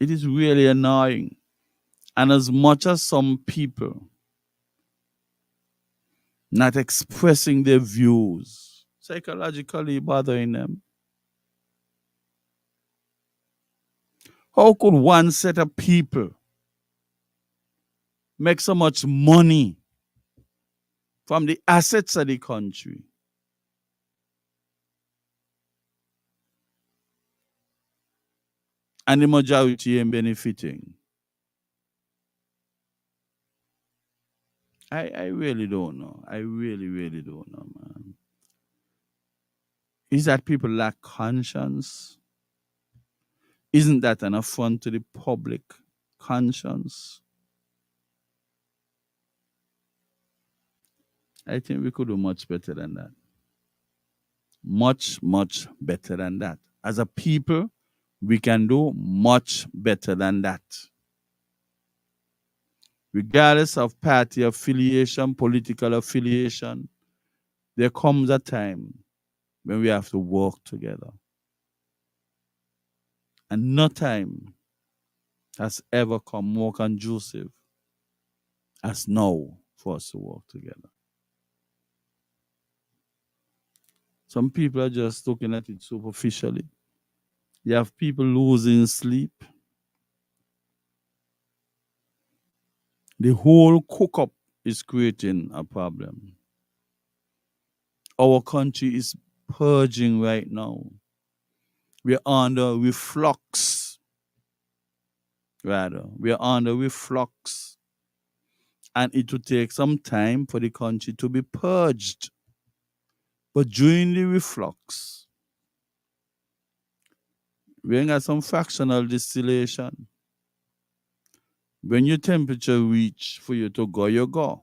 It is really annoying. And as much as some people not expressing their views, psychologically bothering them, how could one set of people make so much money from the assets of the country and the majority ain't benefiting? I really don't know. I really, really don't know, man. Is that people lack conscience? Isn't that an affront to the public conscience? I think we could do much better than that. Much, much better than that. As a people, we can do much better than that. Regardless of party affiliation, political affiliation, there comes a time when we have to work together. And no time has ever come more conducive as now for us to work together. Some people are just looking at it superficially. You have people losing sleep. The whole cook-up is creating a problem. Our country is purging right now. We're under reflux, rather. We're under reflux. And it will take some time for the country to be purged. But during the reflux, we got some fractional distillation. When your temperature reach for you to go, you go.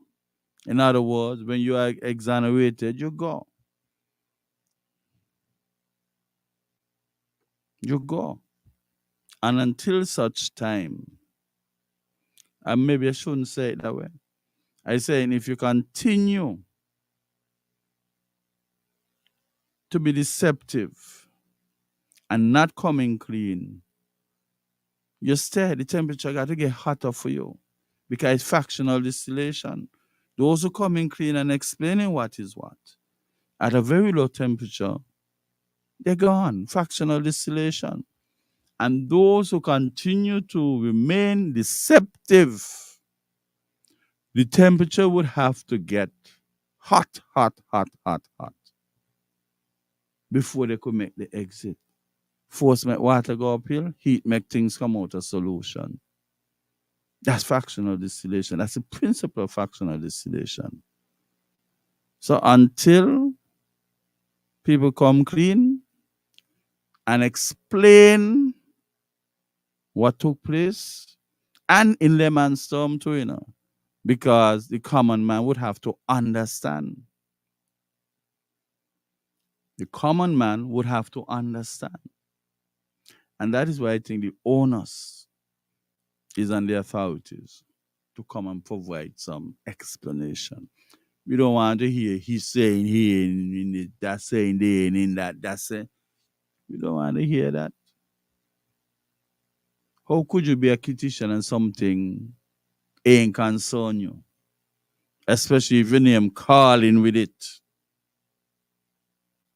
In other words, when you are exonerated, you go. You go. And until such time, and maybe I shouldn't say it that way. I saying if you continue to be deceptive and not coming clean, you stay, the temperature got to get hotter for you because it's fractional distillation. Those who come in clean and explaining what is what, at a very low temperature, they're gone, fractional distillation. And those who continue to remain deceptive, the temperature would have to get hot, hot, hot, hot, hot before they could make the exit. Force make water go uphill, heat make things come out a solution. That's fractional distillation. That's the principle of fractional distillation. So until people come clean and explain what took place, and in layman's term too, because the common man would have to understand. The common man would have to understand. And that is why I think the onus is on the authorities to come and provide some explanation. We don't want to hear he's saying here, and that's saying there, and in that's saying. We don't want to hear that. How could you be a critician and something ain't concern you? Especially if your name calling with it.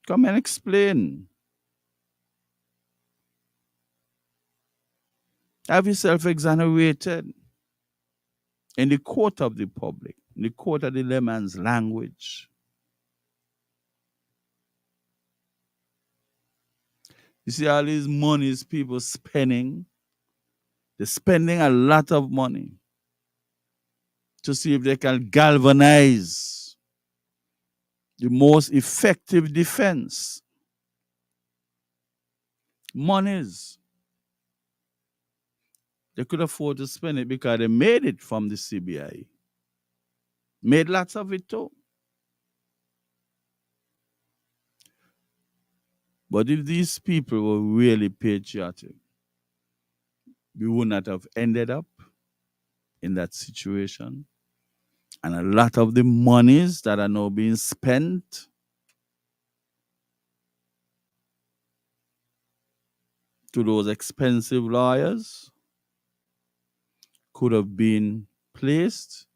Come and explain. Have yourself exonerated in the court of the public, in the court of the layman's language. You see all these monies people spending. They're spending a lot of money to see if they can galvanize the most effective defense. Monies. They could afford to spend it because they made it from the CBI. Made lots of it too. But if these people were really patriotic, we would not have ended up in that situation. And a lot of the monies that are now being spent to those expensive lawyers could have been placed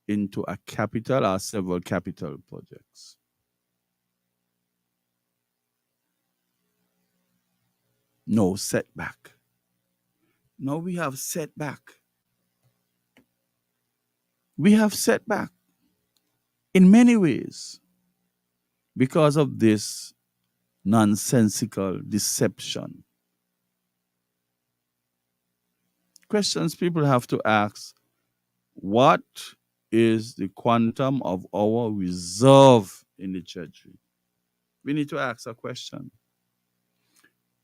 into a capital or several capital projects. No setback. No, we have setback. We have setback in many ways because of this nonsensical deception. Questions people have to ask: what is the quantum of our reserve in the treasury? We need to ask a question.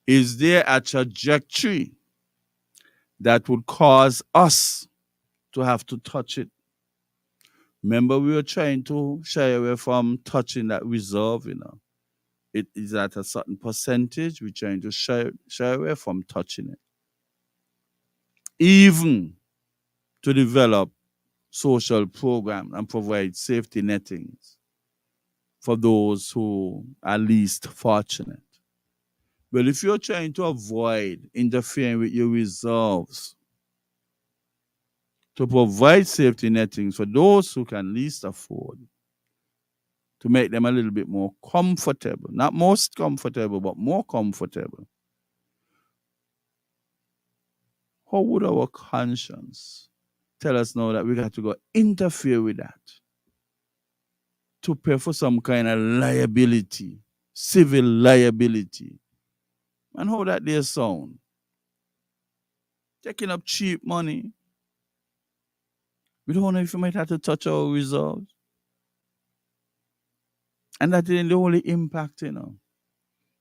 Is there a trajectory that would cause us to have to touch it? Remember, we were trying to shy away from touching that reserve, It is at a certain percentage. We're trying to shy away from touching it. Even to develop social programs and provide safety nettings for those who are least fortunate. But if you're trying to avoid interfering with your reserves to provide safety nettings for those who can least afford, to make them a little bit more comfortable, not most comfortable, but more comfortable, how would our conscience tell us now that we got to go interfere with that to pay for some kind of liability, civil liability? And how that they sound? Taking up cheap money. We don't know if we might have to touch our reserves. And that ain't the only impact,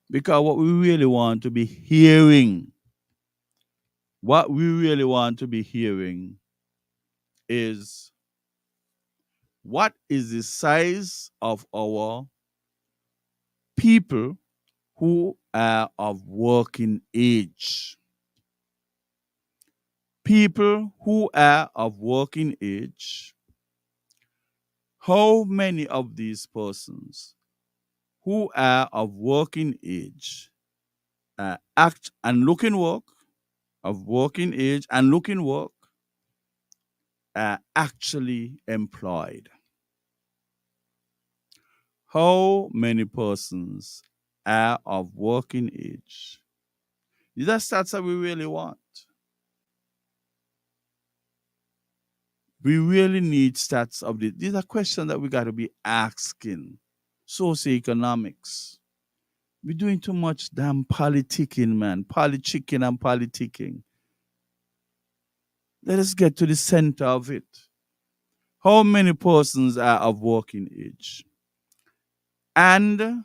Because what we really want to be hearing, is what is the size of our people who are of working age? People who are of working age, how many of these persons who are of working age act and looking work, of working age and looking work, are actually employed? How many persons are of working age? These are stats that we really want. We really need stats of this. These are questions that we got to be asking. Socioeconomics. We're doing too much damn politicking, man. Politicking and politicking. Let us get to the center of it. How many persons are of working age and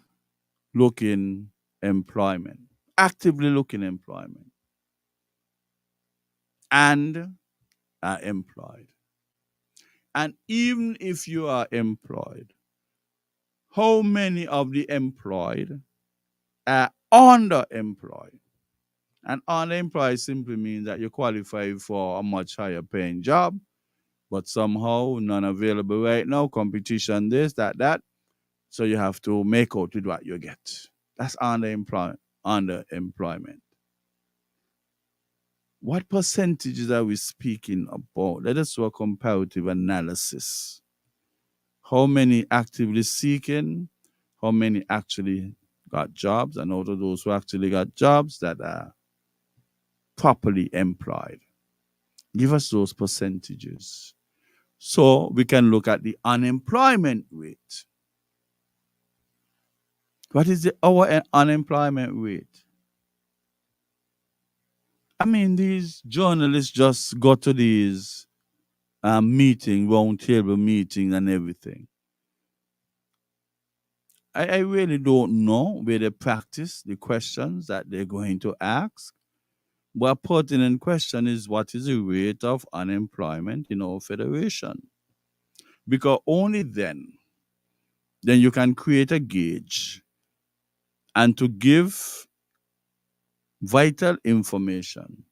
looking employment, actively looking employment, and are employed? And even if you are employed, how many of the employed are underemployed? And underemployed simply means that you qualify for a much higher paying job, but somehow none available right now, competition, this, that. So you have to make out with what you get. That's underemployment. What percentages are we speaking about? Let us do a comparative analysis. How many actively seeking? How many actually got jobs? And out of those who actually got jobs that are properly employed. Give us those percentages so we can look at the unemployment rate. What is our unemployment rate? I mean, these journalists just go to these round table meetings and everything. I really don't know where they practice the questions that they're going to ask. But a pertinent question is, what is the rate of unemployment in our federation? Because only then you can create a gauge and to give vital information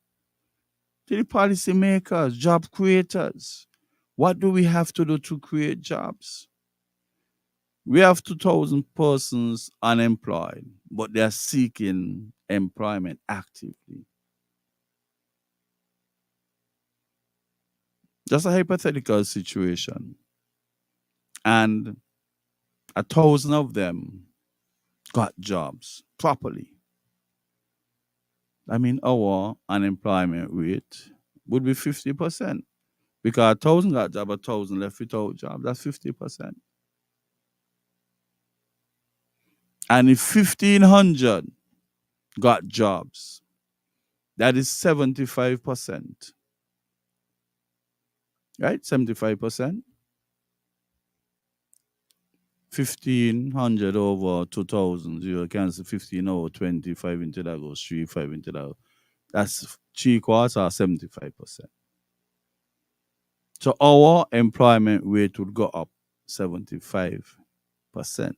to the policymakers, job creators. What do we have to do to create jobs? We have 2,000 persons unemployed, but they are seeking employment actively. Just a hypothetical situation. And 1,000 of them got jobs properly. I mean, our unemployment rate would be 50%. Because 1,000 got job, 1,000 left without job. That's 50%. And if 1,500 got jobs, that is 75%. Right? 75%. 1,500 over 2,000. You can say 15 over 25 into that goes 3, 5 into that. That's 3 quarters or 75%. So our employment rate would go up 75%. It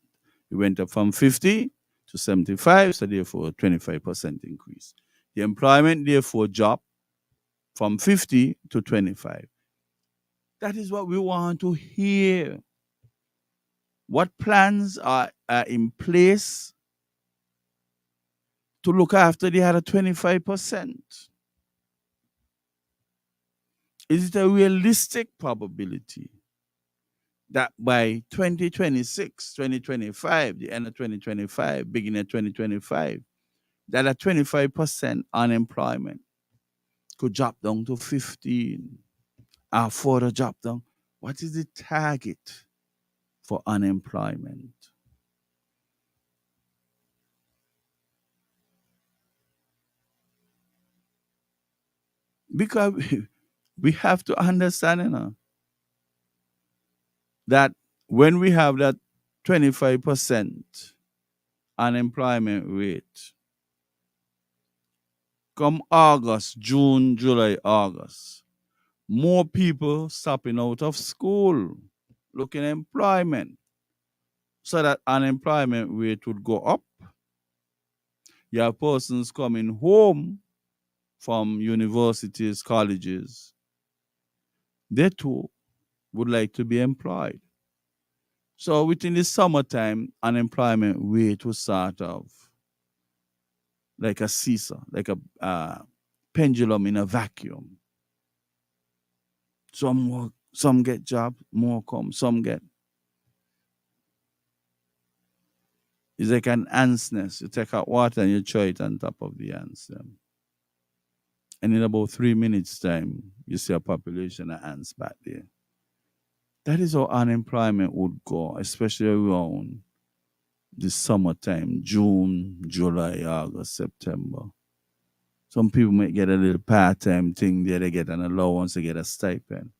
went up from 50 to 75, so therefore a 25% increase. The employment therefore dropped from 50 to 25. That is what we want to hear. What plans are in place to look after the other 25%? Is it a realistic probability that by 2026, 2025, the end of 2025, beginning of 2025, that a 25% unemployment could drop down to 15 or further drop down? What is the target for unemployment? Because we have to understand, that when we have that 25% unemployment rate, come August, June, July, August, more people stopping out of school, looking employment. So that unemployment rate would go up. You have persons coming home from universities, colleges. They too would like to be employed. So within the summertime, unemployment rate was sort of like a seesaw, like a pendulum in a vacuum. Some work, some get jobs, more come, some get. It's like an ant's nest. You take out water and you throw it on top of the ants. And in about 3 minutes' time, you see a population of ants back there. That is how unemployment would go, especially around the summertime, June, July, August, September. Some people might get a little part-time thing there, they get an allowance, they get a stipend.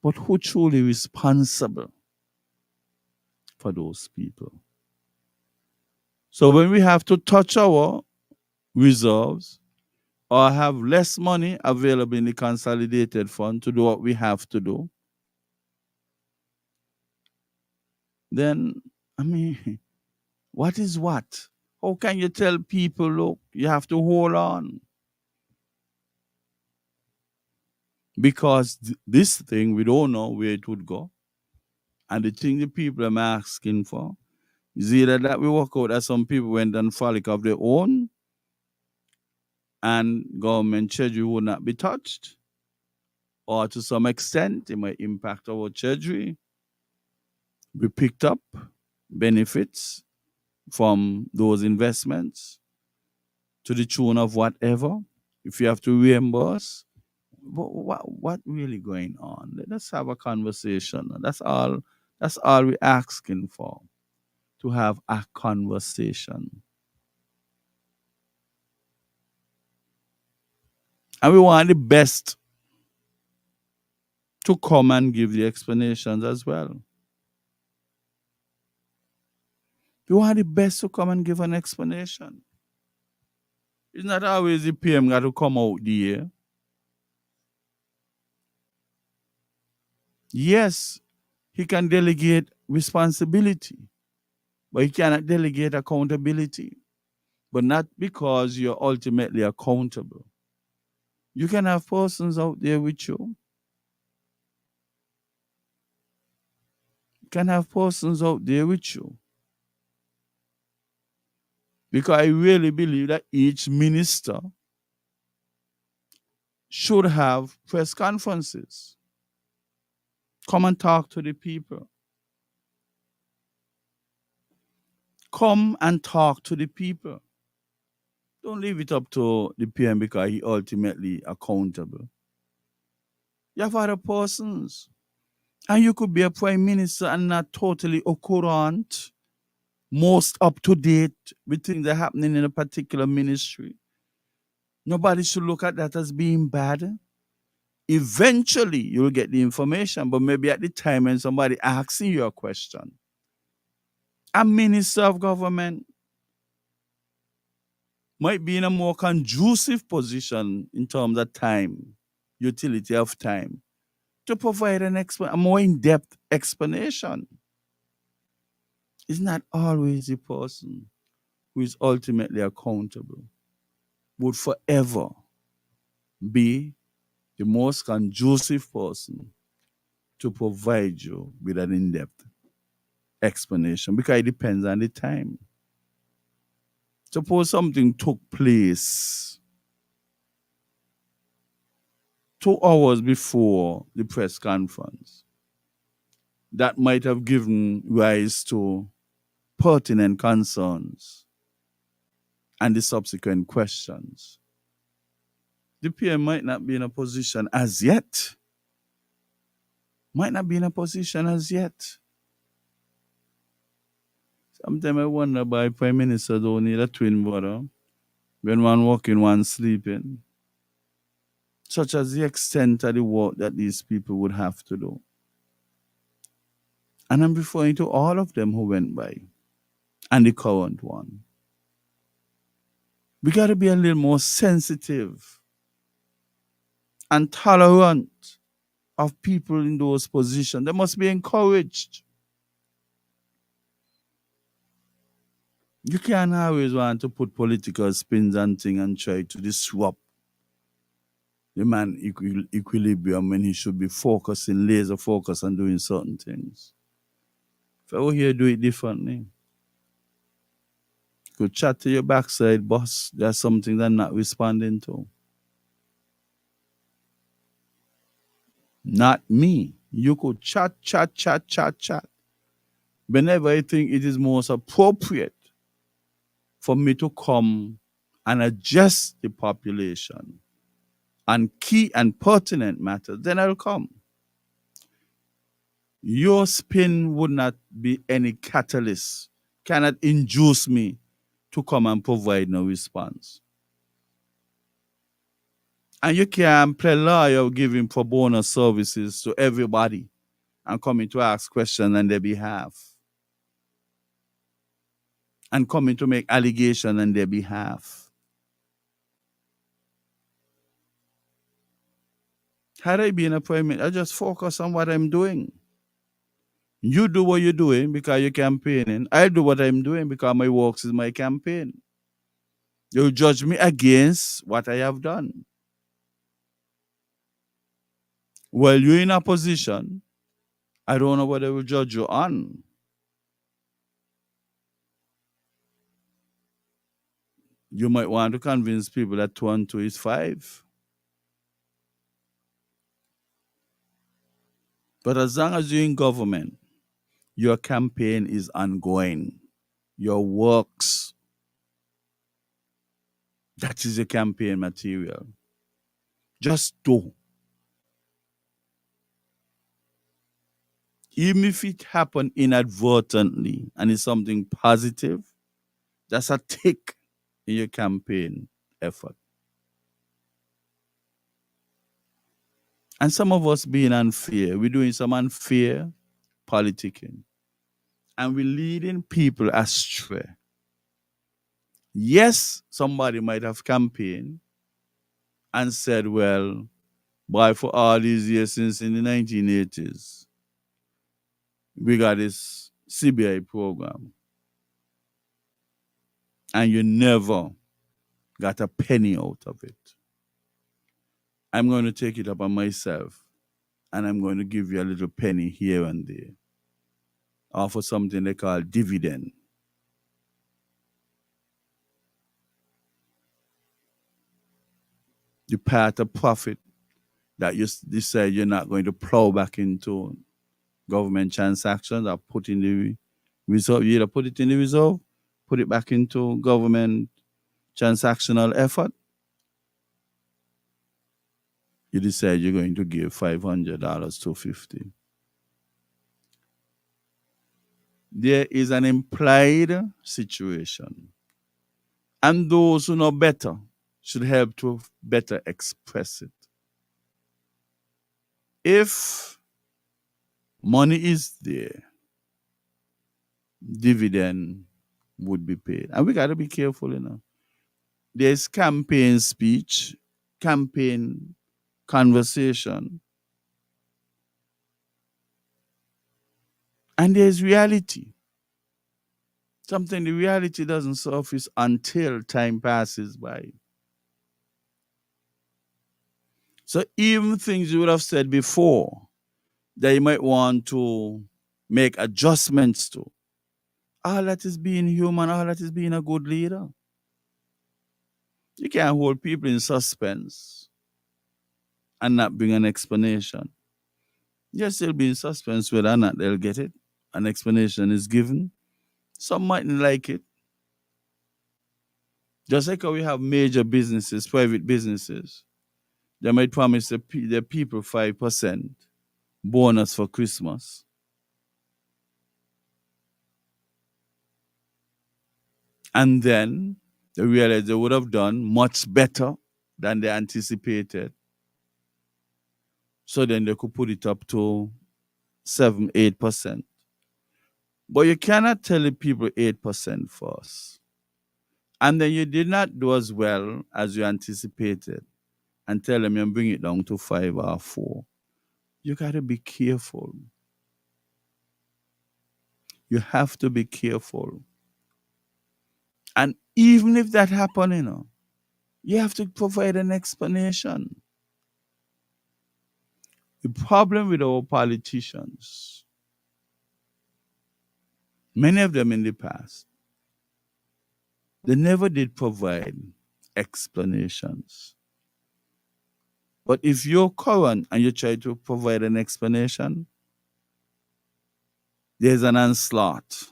But who truly responsible for those people? So when we have to touch our reserves or have less money available in the consolidated fund to do what we have to do, then, what is what? How can you tell people, look, you have to hold on? Because this thing, we don't know where it would go. And the thing the people are asking for is either that we work out that some people went and frolic of their own and government treasury will not be touched, or to some extent it might impact our treasury. We picked up benefits from those investments to the tune of whatever. If you have to reimburse, what really going on? Let's have a conversation. That's all we're asking for, to have a conversation. And we want the best to come and give the explanations as well. We want the best to come and give an explanation. It's not always the PM got to come out there. Yes, he can delegate responsibility, but he cannot delegate accountability. But not because you're ultimately accountable. You can have persons out there with you. You can have persons out there with you. Because I really believe that each minister should have press conferences. Come and talk to the people. Come and talk to the people. Don't leave it up to the PM because he ultimately accountable. You have other persons. And you could be a prime minister and not totally current, most up to date with things that are happening in a particular ministry. Nobody should look at that as being bad. Eventually, you'll get the information, but maybe at the time when somebody asking you a question, a minister of government might be in a more conducive position in terms of time, utility of time, to provide a more in-depth explanation. It's not always the person who is ultimately accountable would forever be the most conducive person to provide you with an in-depth explanation because it depends on the time. Suppose something took place 2 hours before the press conference that might have given rise to pertinent concerns and the subsequent questions. The PM might not be in a position as yet. Sometimes I wonder why Prime Minister don't need a twin brother when one working, one sleeping. Such as the extent of the work that these people would have to do. And I'm referring to all of them who went by and the current one. We got to be a little more sensitive and tolerant of people in those positions. They must be encouraged. You can't always want to put political spins and things and try to disrupt the man equilibrium when he should be focusing, laser focus on doing certain things. If I were here, do it differently. You could chat to your backside, boss. There's something they're not responding to. Not me. You could chat. Whenever I think it is most appropriate for me to come and address the population on key and pertinent matters, then I'll come. Your spin would not be any catalyst, cannot induce me to come and provide no response. And you can't play lawyer giving pro bono services to everybody and coming to ask questions on their behalf. And coming to make allegations on their behalf. Had I been a prime minister, I just focus on what I'm doing. You do what you're doing because you're campaigning. I do what I'm doing because my work is my campaign. You'll judge me against what I have done. While you're in opposition, I don't know what I will judge you on. You might want to convince people that 2 and 2 is 5. But as long as you're in government, your campaign is ongoing. Your works, that is your campaign material. Just do. Even if it happened inadvertently and it's something positive, that's a tick in your campaign effort. And some of us being unfair, we're doing some unfair politicking. And we're leading people astray. Yes, somebody might have campaigned and said, well, why for all these years since in the 1980s, we got this CBI program. And you never got a penny out of it. I'm going to take it upon myself and I'm going to give you a little penny here and there. Or for something they call dividend. The part of profit that you decide you're not going to plow back into government transactions or put in the reserve. You either put it in the reserve, put it back into government transactional effort. You decide you're going to give $500, $250. There is an implied situation. And those who know better should help to better express it. If money is there, dividend would be paid. And we got to be careful, you know. There's campaign speech, campaign conversation, And there's reality. Something the reality doesn't surface until time passes by. So even things you would have said before that you might want to make adjustments to, all that is being human, all that is being a good leader. You can't hold people in suspense and not bring an explanation. Yes, they'll be in suspense whether or not they'll get it. An explanation is given. Some mightn't like it. Just like how we have major businesses, private businesses, they might promise their people 5% bonus for Christmas. And then they realize they would have done much better than they anticipated. So then they could put it up to 7, 8%. But you cannot tell the people 8% first. And then you did not do as well as you anticipated and tell them you bring it down to 5 or 4. You got to be careful. You have to be careful. And even if that happens, you have to provide an explanation. The problem with our politicians, many of them in the past, they never did provide explanations. But if you're current and you try to provide an explanation, there's an onslaught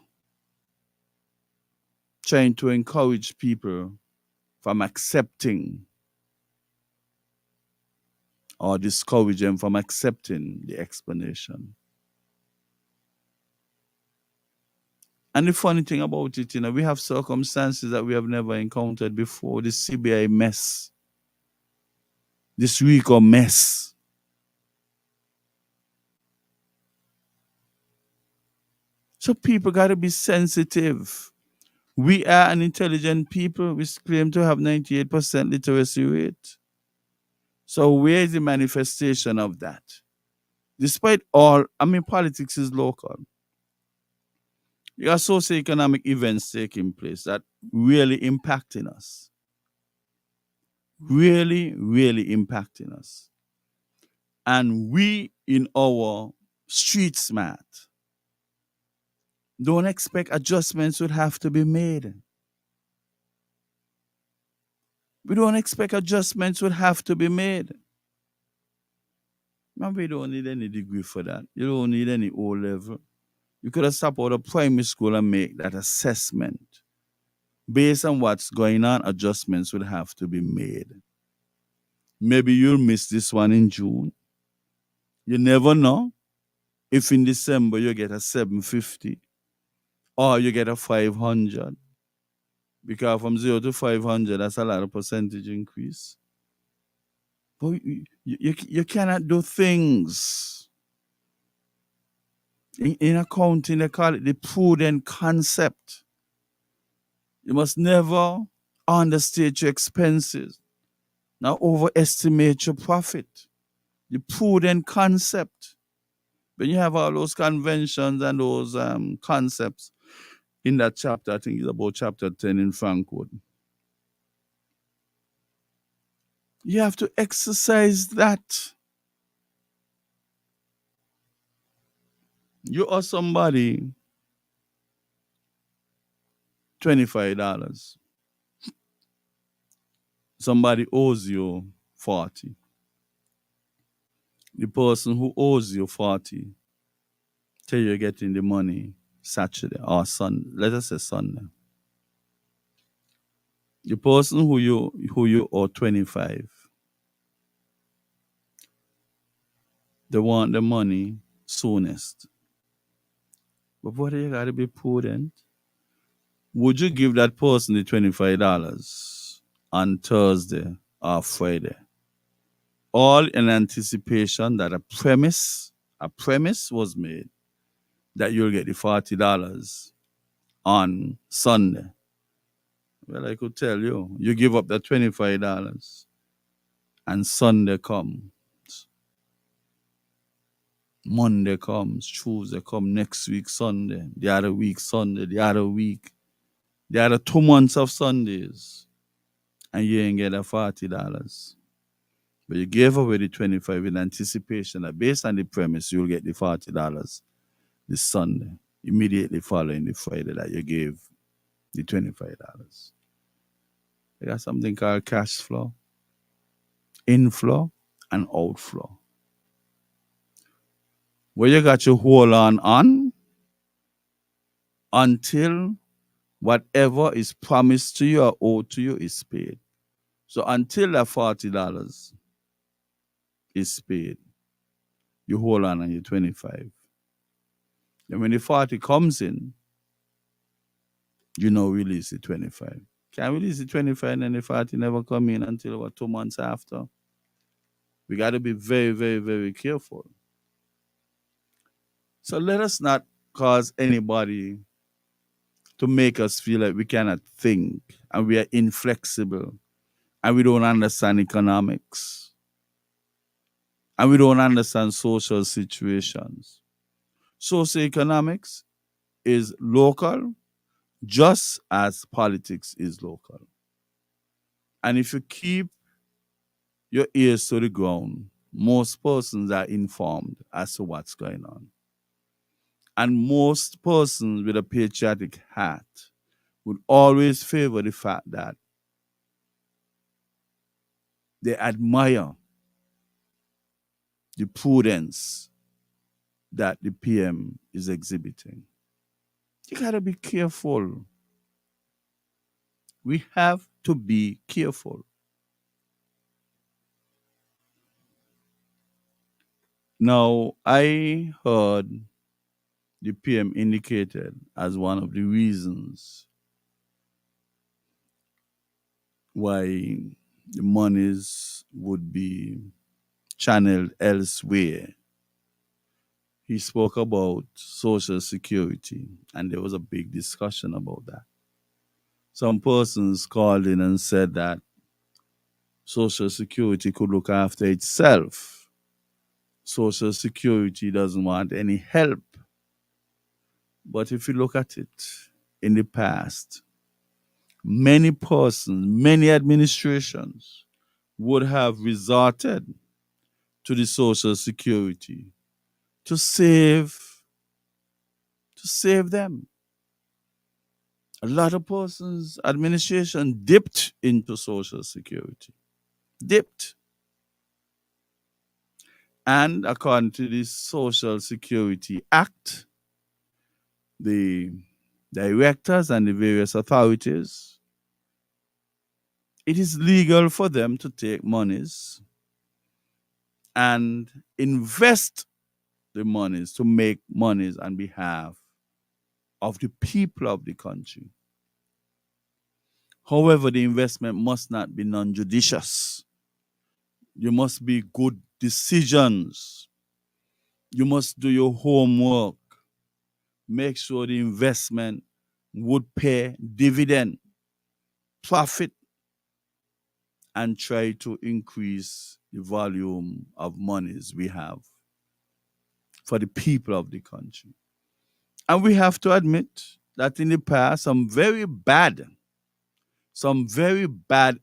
trying to encourage people from accepting or discourage them from accepting the explanation. And the funny thing about it, we have circumstances that we have never encountered before. This CBI mess, this RICO mess. So people got to be sensitive. We are an intelligent people. We claim to have 98% literacy rate. So where is the manifestation of that? Despite all, politics is local. There are socioeconomic events taking place that really impacting us. Really, really impacting us. And we in our street smart don't expect adjustments would have to be made. We don't expect adjustments would have to be made. Man, we don't need any degree for that. You don't need any O level. You could have stopped out of primary school and make that assessment. Based on what's going on, adjustments would have to be made. Maybe you'll miss this one in June. You never know if in December you get a 750 or you get a 500. Because from 0 to 500, that's a lot of percentage increase. But you cannot do things. In accounting, they call it the prudent concept. You must never understate your expenses. Now overestimate your profit. The prudent concept. When you have all those conventions and those concepts in that chapter, I think it's about chapter 10 in Frankfurt. You have to exercise that. You owe somebody $25. Somebody owes you 40. The person who owes you 40 till you're getting the money Saturday or Sunday. Let us say Sunday. The person who you owe 25, they want the money soonest. But brother, you gotta be prudent. Would you give that person the $25 on Thursday or Friday? All in anticipation that a premise was made that you'll get the $40 on Sunday. Well, I could tell you, you give up the $25 and Sunday comes. Monday comes, Tuesday come, next week Sunday, the other week Sunday, the other week, the other 2 months of Sundays, and you ain't get a $40. But you gave away the 25 in anticipation that based on the premise you'll get the $40 this Sunday, immediately following the Friday that you gave the $25. You got something called cash flow, inflow, and outflow. Where you got your hold on until whatever is promised to you or owed to you is paid. So until that $40 is paid, you hold on your 25. And when the 40 comes in, you know release the 25. Can't release the 25 and then the 40 never come in until about 2 months after. We got to be very, very, very careful. So let us not cause anybody to make us feel like we cannot think and we are inflexible and we don't understand economics and we don't understand social situations. Socioeconomics is local just as politics is local. And if you keep your ears to the ground, most persons are informed as to what's going on. And most persons with a patriotic heart would always favor the fact that they admire the prudence that the PM is exhibiting. You gotta be careful. We have to be careful. Now, I heard the PM indicated as one of the reasons why the monies would be channeled elsewhere. He spoke about Social Security, and there was a big discussion about that. Some persons called in and said that Social Security could look after itself. Social Security doesn't want any help. But if you look at it in the past, many persons, many administrations would have resorted to the Social Security to save them. A lot of persons, administration dipped into Social Security. Dipped. And according to the Social Security Act, the directors and the various authorities, it is legal for them to take monies and invest the monies to make monies on behalf of the people of the country. However, the investment must not be non-judicious. You must be good decisions. You must do your homework. Make sure the investment would pay dividend, profit, and try to increase the volume of monies we have for the people of the country. And we have to admit that in the past, some very bad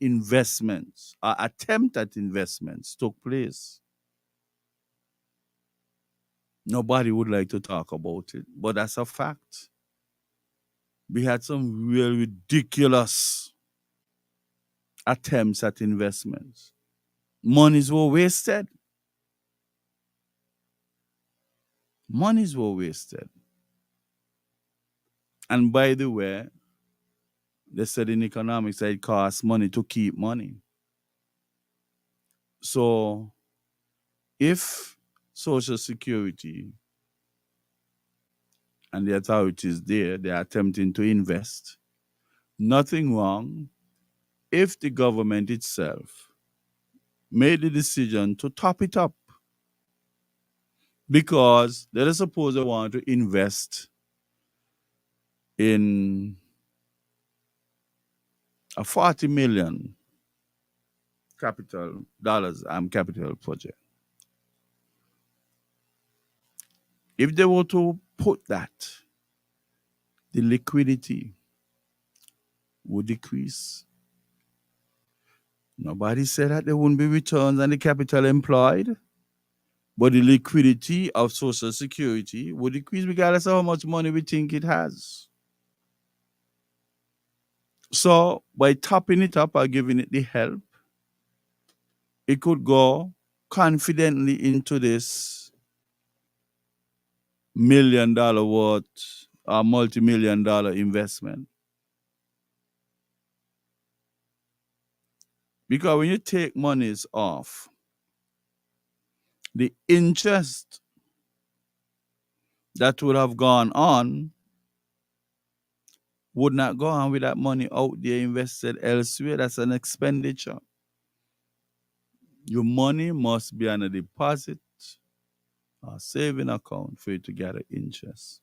investments or attempt at investments took place. Nobody would like to talk about it, but that's a fact. We had some real ridiculous attempts at investments. Monies were wasted. Monies were wasted. And by the way, they said in economics that it costs money to keep money. So if Social Security and the authorities there, they are attempting to invest, nothing wrong if the government itself made the decision to top it up. Because let us suppose they want to invest in a 40 million capital project. If they were to put that, the liquidity would decrease. Nobody said that there wouldn't be returns on the capital employed, but the liquidity of Social Security would decrease regardless of how much money we think it has. So by topping it up or giving it the help, it could go confidently into this $1 million worth or multi-million dollar investment. Because when you take monies off, the interest that would have gone on would not go on with that money out there invested elsewhere. That's an expenditure. Your money must be on a deposit or saving account for you to get an interest.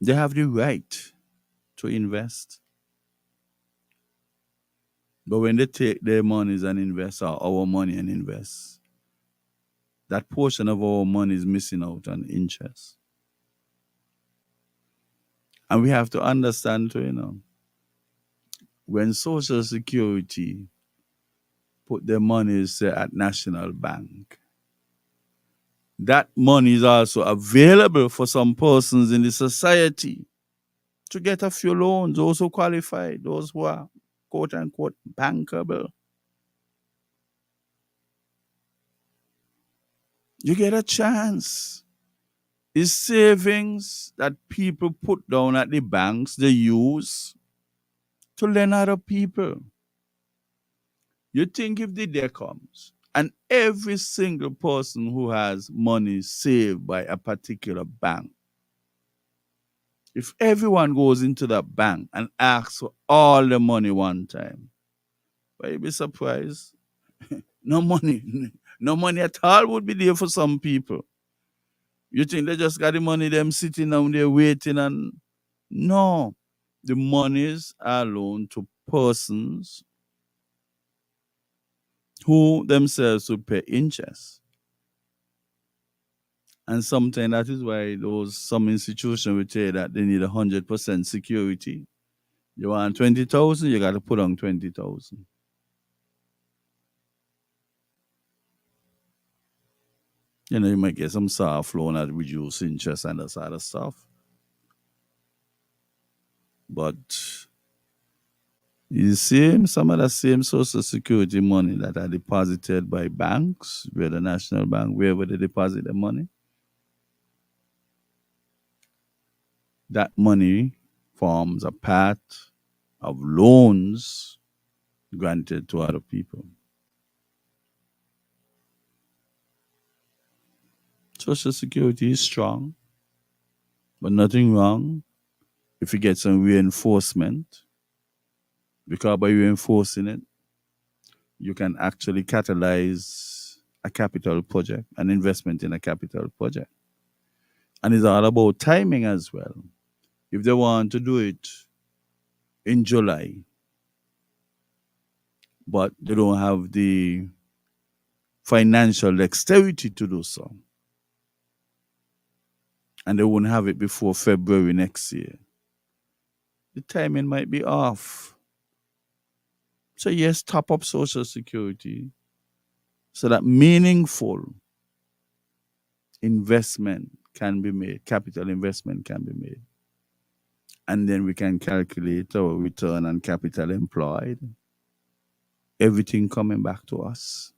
They have the right to invest. But when they take their monies and invest, or our money and invest, that portion of our money is missing out on interest. And we have to understand too, when Social Security put their monies say, at National Bank, that money is also available for some persons in the society to get a few loans, those who qualify, those who are quote unquote bankable. You get a chance. It's savings that people put down at the banks, they use to lend other people. You think if the day comes and every single person who has money saved by a particular bank, if everyone goes into that bank and asks for all the money one time, well, you'd be surprised. No money, no money at all would be there for some people. You think they just got the money, them sitting down there waiting, and no. The monies are loaned to persons who themselves will pay interest. And sometimes that is why some institutions will say that they need 100% security. You want 20,000, you got to put on 20,000. You might get some soft loan at reduced interest and that sort of stuff. But you see, some of the same Social Security money that are deposited by banks, where the National Bank, wherever they deposit the money, that money forms a part of loans granted to other people. Social Security is strong, but nothing wrong if you get some reinforcement, because by reinforcing it, you can actually catalyze a capital project, an investment in a capital project. And it's all about timing as well. If they want to do it in July, but they don't have the financial dexterity to do so, and they won't have it before February next year, the timing might be off. So yes, top up Social Security so that meaningful investment can be made, capital investment can be made. And then we can calculate our return on capital employed. Everything coming back to us.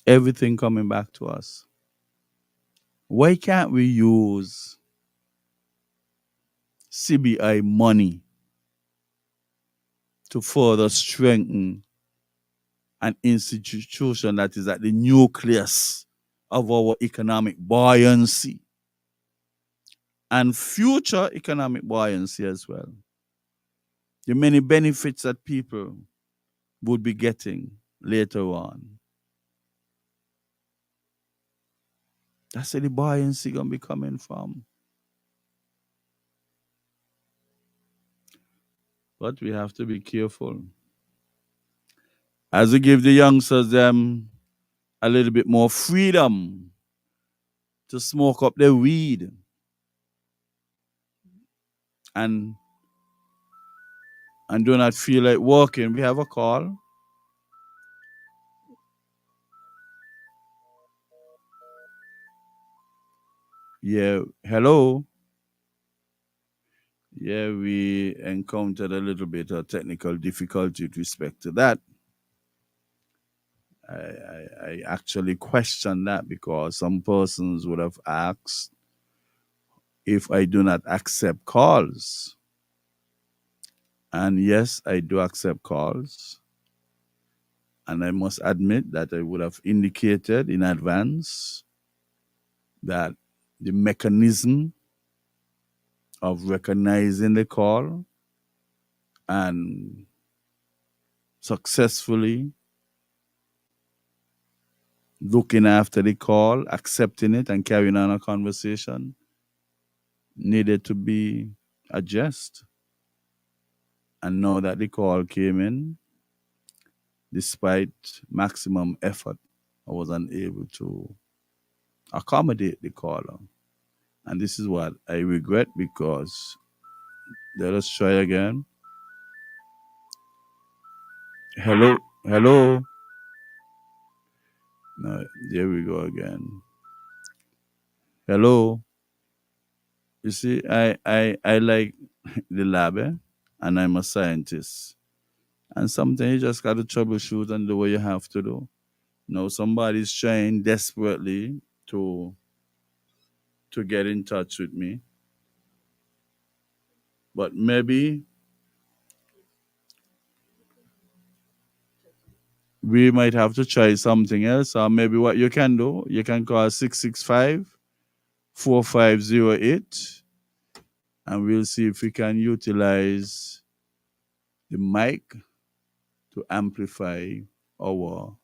Everything coming back to us. Why can't we use CBI money to further strengthen an institution that is at the nucleus of our economic buoyancy and future economic buoyancy as well? The many benefits that people would be getting later on. That's where the buoyancy gonna be coming from. But we have to be careful. as we give the youngsters them a little bit more freedom to smoke up their weed and do not feel like walking. We have a call. Yeah, hello. Yeah, we encountered a little bit of technical difficulty with respect to that. I actually question that because some persons would have asked if I do not accept calls. And yes, I do accept calls. And I must admit that I would have indicated in advance that the mechanism of recognizing the call and successfully looking after the call, accepting it, and carrying on a conversation needed to be addressed. And now that the call came in, despite maximum effort, I was unable to accommodate the caller. And this is what I regret because let us try again. Hello, hello. No, there we go again. Hello. You see, I like the lab, and I'm a scientist. And sometimes you just got to troubleshoot and do what you have to do. No, somebody's trying desperately to get in touch with me. But maybe we might have to try something else. Or maybe what you can do, you can call 665-4508 and we'll see if we can utilize the mic to amplify our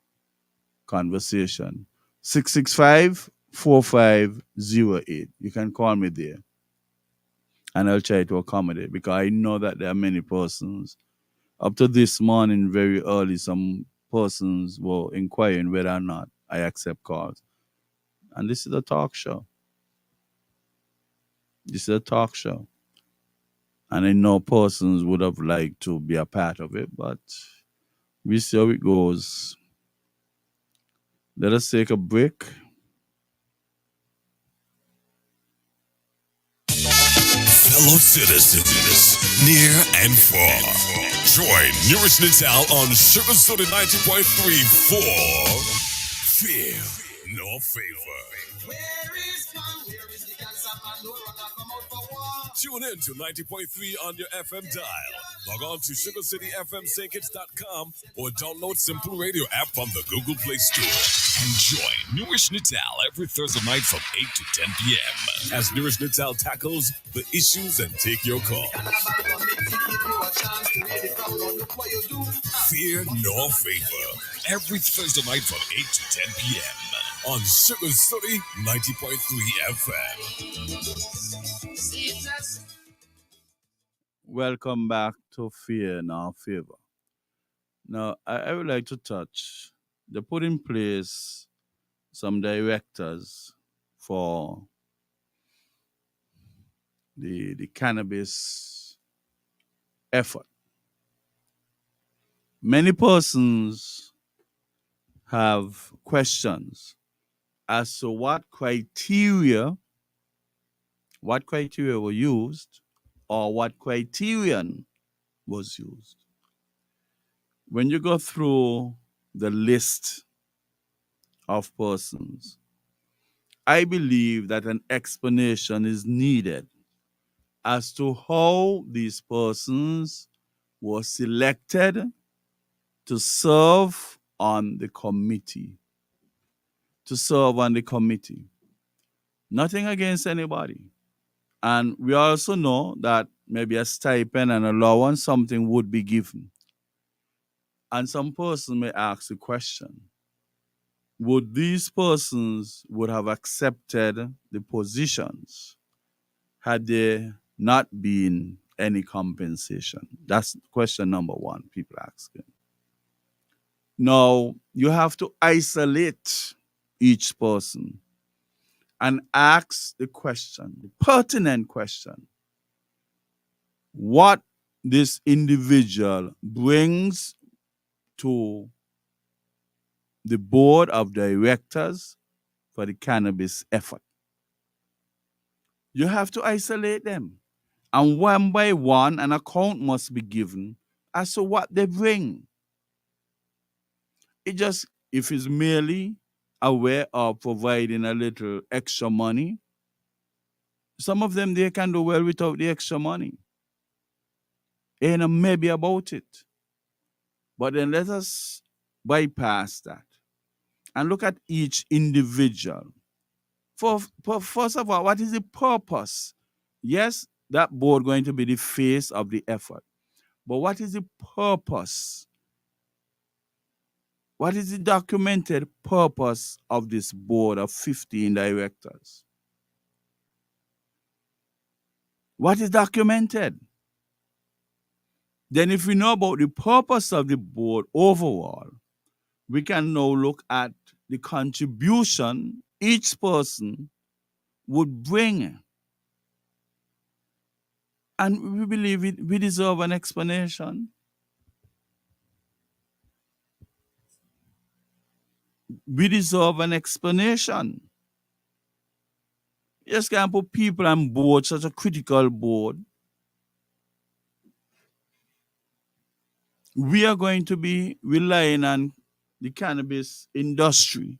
conversation. 665-4508. You can call me there and I'll try to accommodate because I know that there are many persons. Up to this morning, very early, some persons were inquiring whether or not I accept calls. And this is a talk show. This is a talk show. And I know persons would have liked to be a part of it, but we see how it goes. Let us take a break. Fellow citizens, near and far, join NewRish Nital on Sugar Soda 90.3 for Fear No Favor. Where is one? Where is the cancer man? No runner come out for war. Tune in to 90.3 on your FM dial. Log on to SugarCityFMSankits.com or download Simple Radio app from the Google Play Store. And join NewRish Nital every Thursday night from 8 to 10 p.m. as NewRish Nital tackles the issues and take your calls. Fear No Favor every Thursday night from 8 to 10 p.m. on Sugar City 90.3 FM. Welcome back to Fear No Favor. Now, I would like to touch, they put in place some directors for the cannabis effort. Many persons have questions as to what criteria were used or what criterion was used. When you go through the list of persons, I believe that an explanation is needed as to how these persons were selected to serve on the committee. Nothing against anybody. And we also know that maybe a stipend and allowance, something would be given. And some person may ask the question, would these persons would have accepted the positions had there not been any compensation? That's question number one people asking. Now, you have to isolate each person and ask the question, the pertinent question, what this individual brings to the board of directors for the cannabis effort. You have to isolate them. And one by one, an account must be given as to what they bring. It just, if it's merely aware of providing a little extra money, some of them they can do well without the extra money. Ain't a maybe about it. But then let us bypass that and look at each individual. First of all, what is the purpose? Yes, that board going to be the face of the effort. But what is the purpose? What is the documented purpose of this board of 15 directors? What is documented? Then if we know about the purpose of the board overall, we can now look at the contribution each person would bring. And we believe we deserve an explanation. We deserve an explanation. You just can't put people on board, such a critical board. We are going to be relying on the cannabis industry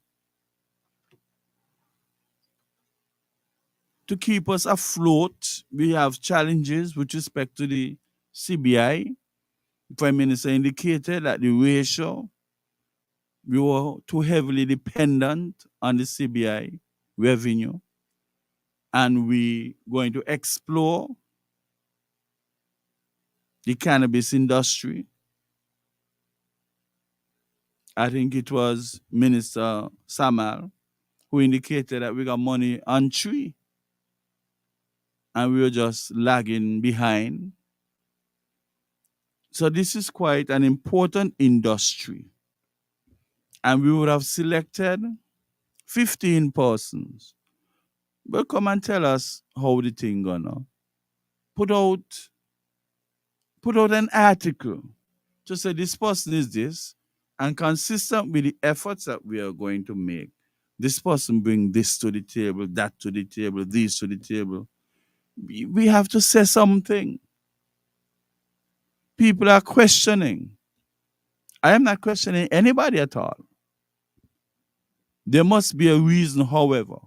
to keep us afloat. We have challenges with respect to the CBI. The Prime Minister indicated that the ratio, we were too heavily dependent on the CBI revenue, and we going to explore the cannabis industry. I think it was Minister Samal who indicated that we got money on tree and we were just lagging behind. So this is quite an important industry. And we would have selected 15 persons. But come and tell us how the thing gonna. Put out an article to say this person is this, and consistent with the efforts that we are going to make. This person bring this to the table, that to the table, this to the table. We have to say something. People are questioning. I am not questioning anybody at all. There must be a reason, however,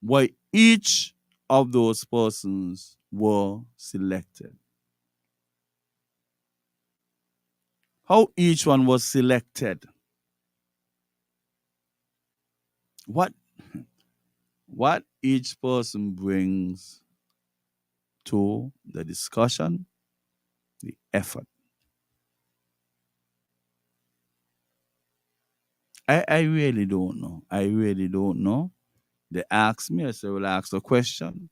why each of those persons were selected. How each one was selected. What each person brings to the discussion, the effort. I really don't know. I really don't know. They ask me, I say, well, ask a question.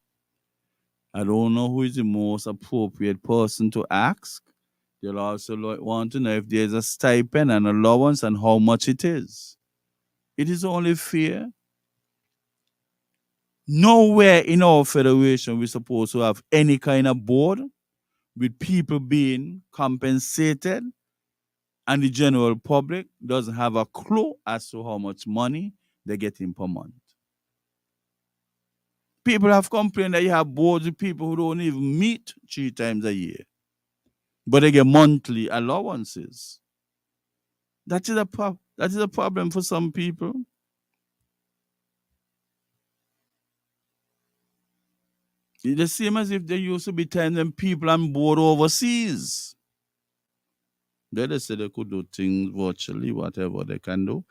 I don't know who is the most appropriate person to ask. They'll also want to know if there's a stipend and allowance and how much it is. It is only fair. Nowhere in our federation we're supposed to have any kind of board with people being compensated and the general public doesn't have a clue as to how much money they're getting per month. People have complained that you have boards with people who don't even meet 3 times a year, but they get monthly allowances. That is a problem for some people. It's the same as if there used to be times when people on board overseas. They say they could do things virtually, whatever they can do.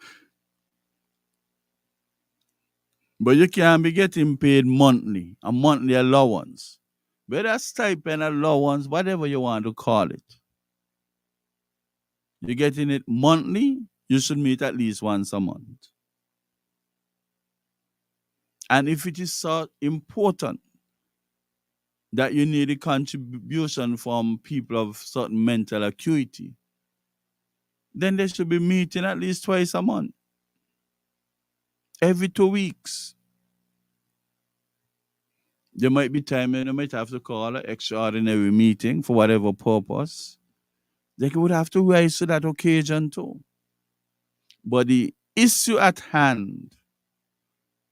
But you can't be getting paid monthly, a monthly allowance. Whether stipend, allowance, whatever you want to call it. You're getting it monthly, you should meet at least once a month. And if it is so important that you need a contribution from people of certain mental acuity, then they should be meeting at least twice a month, every 2 weeks. There might be time when they might have to call an extraordinary meeting for whatever purpose. They would have to rise to that occasion too. But the issue at hand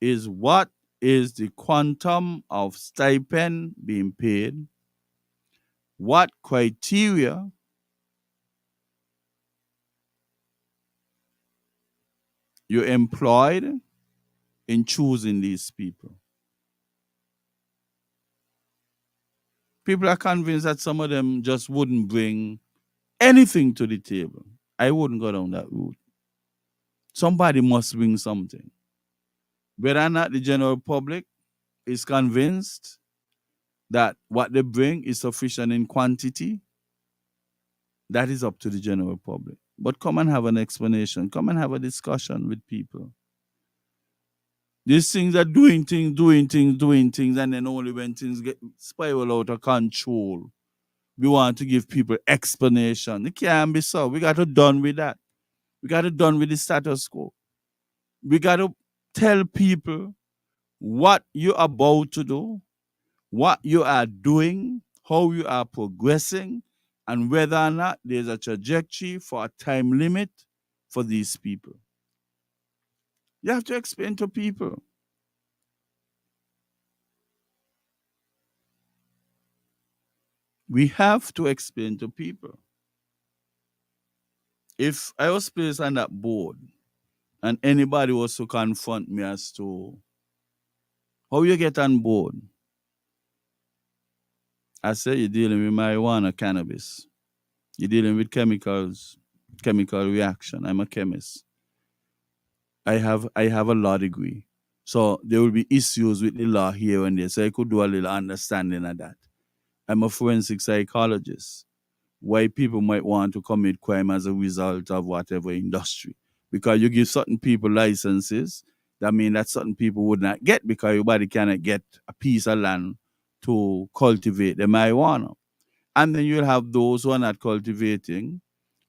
is what is the quantum of stipend being paid? What criteria you employed in choosing these people? People are convinced that some of them just wouldn't bring anything to the table. I wouldn't go down that route. Somebody must bring something. Whether or not the general public is convinced that what they bring is sufficient in quantity, that is up to the general public. But come and have an explanation. Come and have a discussion with people. These things are doing things, and then only when things get spiral out of control, we want to give people explanation. It can't be so. We got to done with that. We got to done with the status quo. We got to tell people what you're about to do, what you are doing, how you are progressing, and whether or not there's a trajectory for a time limit for these people. You have to explain to people. We have to explain to people. If I was placed on that board and anybody was to confront me as to how you get on board, I say you're dealing with marijuana, cannabis. You're dealing with chemicals, chemical reaction. I'm a chemist. I have a law degree. So there will be issues with the law here and there. So I could do a little understanding of that. I'm a forensic psychologist. Why people might want to commit crime as a result of whatever industry. Because you give certain people licenses, that means that certain people would not get because everybody cannot get a piece of land to cultivate the marijuana. And then you'll have those who are not cultivating,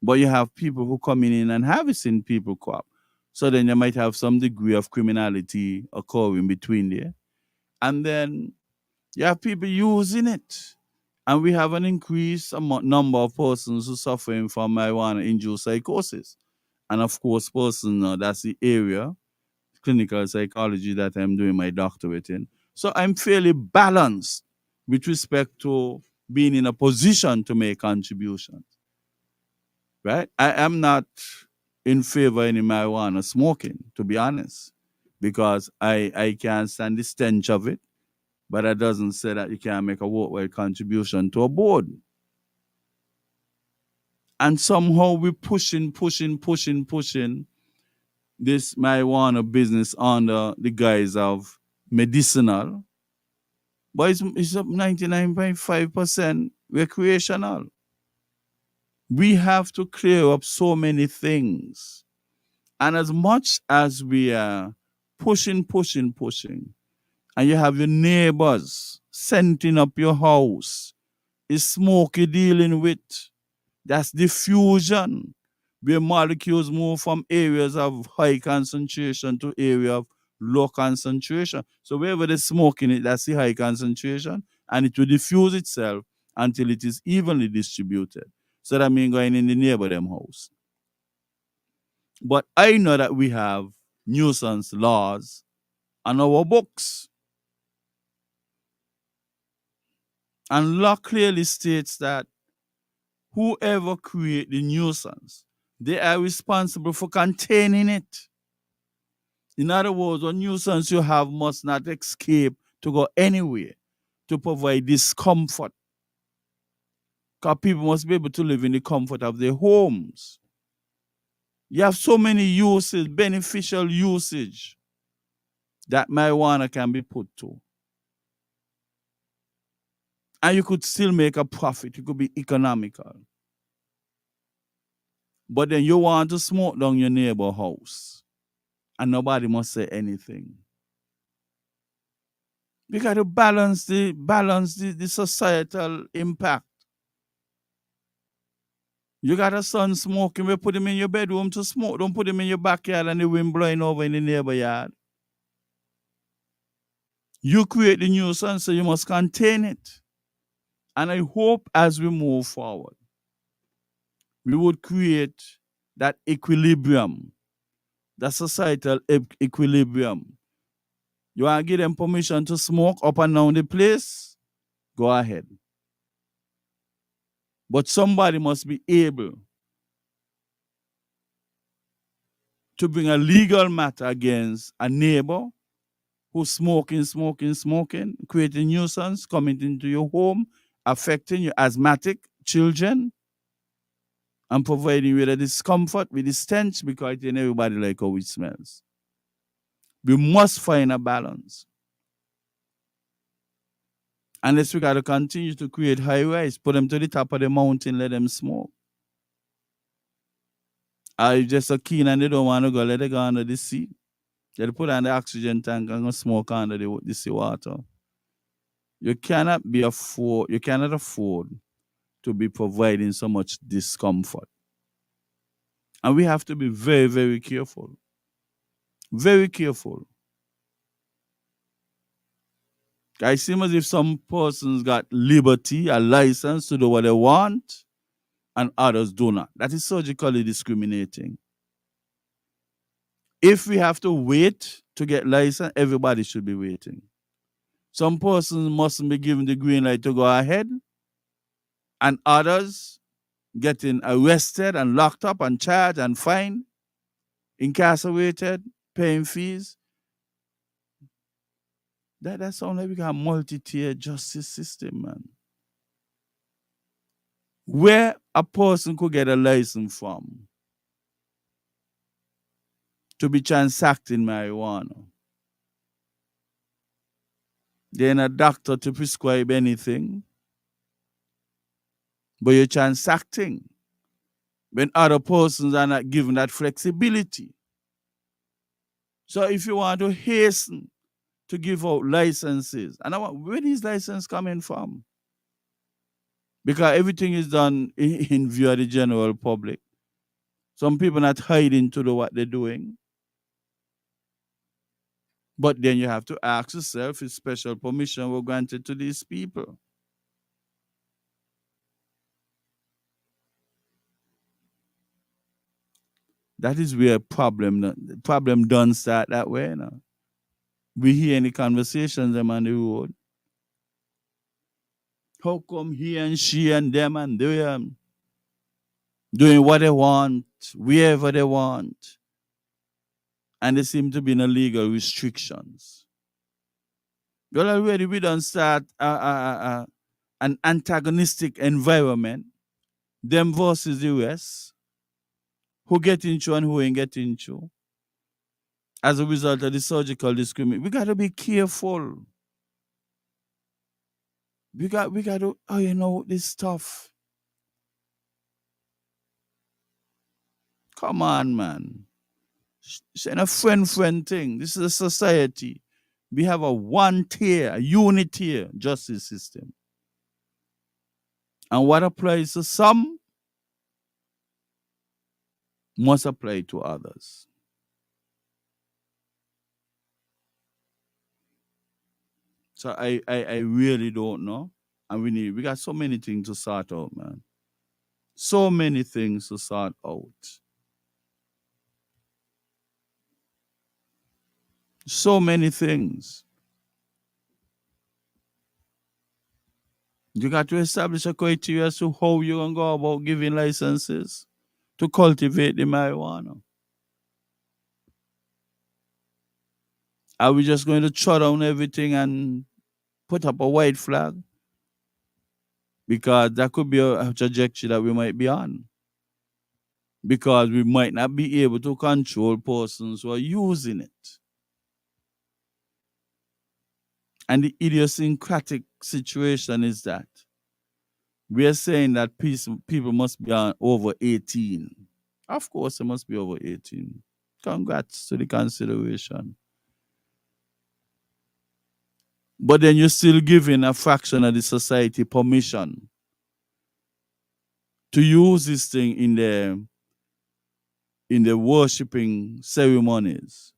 but you have people who coming in and harvesting people crop. So then you might have some degree of criminality occurring between there. And then you have people using it. And we have an increased number of persons who suffering from marijuana-induced psychosis. And of course, that's the area, clinical psychology, that I'm doing my doctorate in. So I'm fairly balanced with respect to being in a position to make contributions. Right? I am not in favor of any marijuana smoking, to be honest, because I can't stand the stench of it. But that doesn't say that you can't make a worthwhile contribution to a board. And somehow we're pushing this marijuana business under the guise of medicinal. But it's up 99.5% recreational. We have to clear up so many things. And as much as we are pushing, and you have your neighbors scenting up your house, is smoke you're dealing with. That's diffusion, where molecules move from areas of high concentration to area of low concentration. So wherever there's smoke in it, that's the high concentration, and it will diffuse itself until it is evenly distributed. So that means going in the neighbor them house. But I know that we have nuisance laws on our books. And law clearly states that whoever create the nuisance, they are responsible for containing it. In other words, a nuisance you have must not escape to go anywhere to provide discomfort. Because people must be able to live in the comfort of their homes. You have so many uses, beneficial usage, that marijuana can be put to. And you could still make a profit. You could be economical. But then you want to smoke down your neighbor house. And nobody must say anything. We got to balance the societal impact. You got a son smoking, we put him in your bedroom to smoke. Don't put him in your backyard and the wind blowing over in the neighbor yard. You create the nuisance, so you must contain it. And I hope as we move forward, we would create that equilibrium, that societal equilibrium. You want to give them permission to smoke up and down the place? Go ahead. But somebody must be able to bring a legal matter against a neighbor who's smoking, creating nuisance, coming into your home, affecting your asthmatic children, and providing you with a discomfort, with the stench, because it ain't everybody like how it smells. We must find a balance. Unless we got to continue to create high rise, put them to the top of the mountain, let them smoke. Are you just so keen and they don't want to go, let them go under the sea. They'll put on the oxygen tank and go smoke under the sea water. You cannot afford to be providing so much discomfort. And we have to be very, very careful. Very careful. I seem as if some persons got liberty, a license to do what they want, and others do not. That is surgically discriminating. If we have to wait to get license, everybody should be waiting. Some persons mustn't be given the green light to go ahead, and others getting arrested and locked up and charged and fined, incarcerated, paying fees. That sounds like we got a multi-tier justice system, man. Where a person could get a license from to be transacting marijuana. They ain't a doctor to prescribe anything, but you're transacting when other persons are not given that flexibility. So if you want to hasten to give out licenses, and where these licenses coming from? Because everything is done in view of the general public. Some people not hiding to do what they're doing. But then you have to ask yourself if special permission were granted to these people. That is where the problem don't start that way. No? We hear any conversations them on the road. How come he and she and them and they doing what they want, wherever they want, and there seem to be no legal restrictions? Well, already we don't start an antagonistic environment, them versus the rest, who get into and who ain't get into, as a result of the surgical discrimination. We got to be careful. We got to, this stuff. Come on, man. It's not a friend thing. This is a society. We have a one tier, a unit tier justice system. And what applies to some must apply to others. So I really don't know. And we got so many things to sort out, man. So many things to sort out. So many things. You got to establish a criteria as to how you're going to go about giving licenses to cultivate the marijuana. Are we just going to shut down everything and put up a white flag? Because that could be a trajectory that we might be on. Because we might not be able to control persons who are using it. And the idiosyncratic situation is that we are saying that people must be over 18. Of course, they must be over 18. Congrats to the consideration. But then you're still giving a fraction of the society permission to use this thing in the worshiping ceremonies,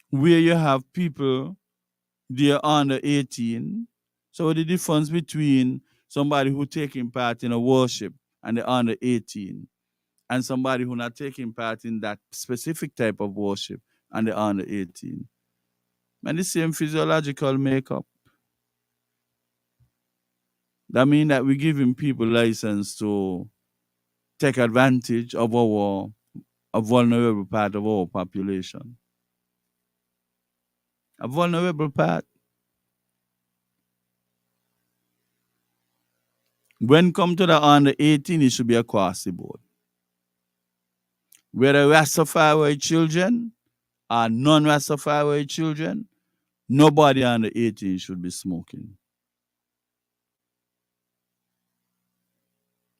where you have people they're under 18. So the difference between somebody who taking part in a worship and they're under 18 and somebody who not taking part in that specific type of worship and they're under 18. And the same physiological makeup. That means that we're giving people license to take advantage of a vulnerable part of our population. A vulnerable part. When come to the under 18, it should be across the board. Whether Rastafari children or non-Rastafari children, nobody under 18 should be smoking.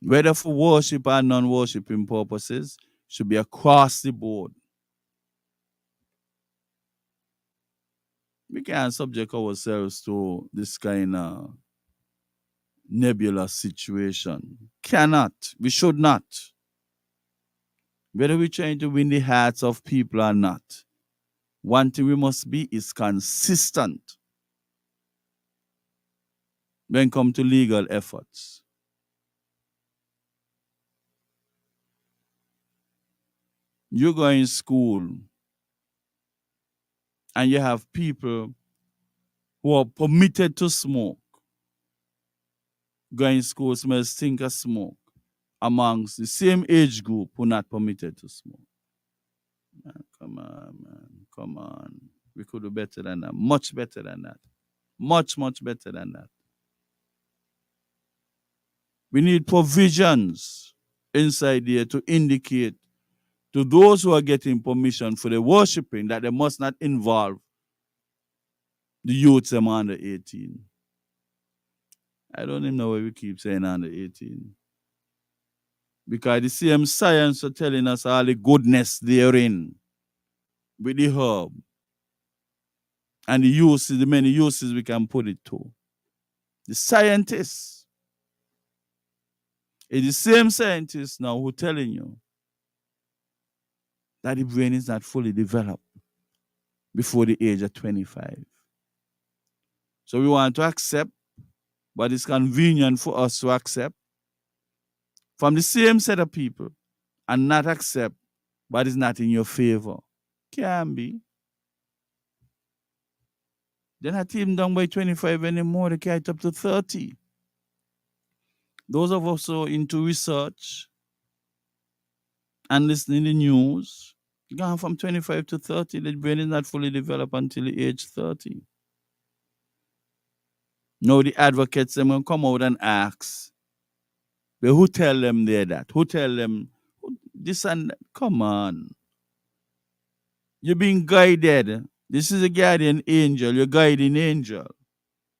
Whether for worship or non-worshiping purposes, should be across the board. We can't subject ourselves to this kind of nebulous situation. Cannot. We should not. Whether we're trying to win the hearts of people or not, one thing we must be is consistent when it comes to legal efforts. You go in school and you have people who are permitted to smoke. Go in school, smell stink of smoke amongst the same age group who are not permitted to smoke. Man, come on, man. Come on. We could do better than that. Much better than that. Much, much better than that. We need provisions inside there to indicate to those who are getting permission for the worshiping that they must not involve the youths under 18. I don't even know why we keep saying under 18. Because the same science are telling us all the goodness therein with the herb and the uses, the many uses we can put it to. The scientists, it's the same scientists now who telling you that the brain is not fully developed before the age of 25. So we want to accept, but it's convenient for us to accept from the same set of people and not accept, but it's not in your favor. Can be. They're not even done by 25 anymore. They carry it up to 30. Those of us who are into research and listening to the news, gone from 25 to 30, the brain is not fully developed until the age 30. Now the advocates them will come out and ask, but who tell them they're that? Who tell them this and that? Come on. You're being guided. This is a guardian angel, your guiding angel.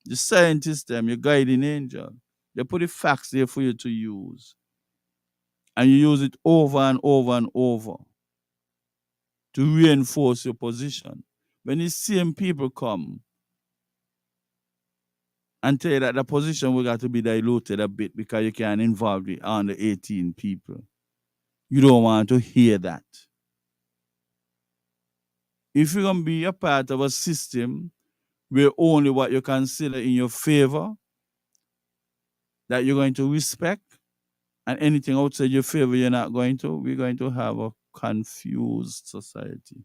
The scientists them, your guiding angel. They put the facts there for you to use. And you use it over and over and over to reinforce your position. When these same people come and tell you that the position will got to be diluted a bit because you can't involve the under 18 people, you don't want to hear that. If you're going to be a part of a system where only what you consider in your favor that you're going to respect, and anything outside your favor you're not going to, we're going to have a confused society.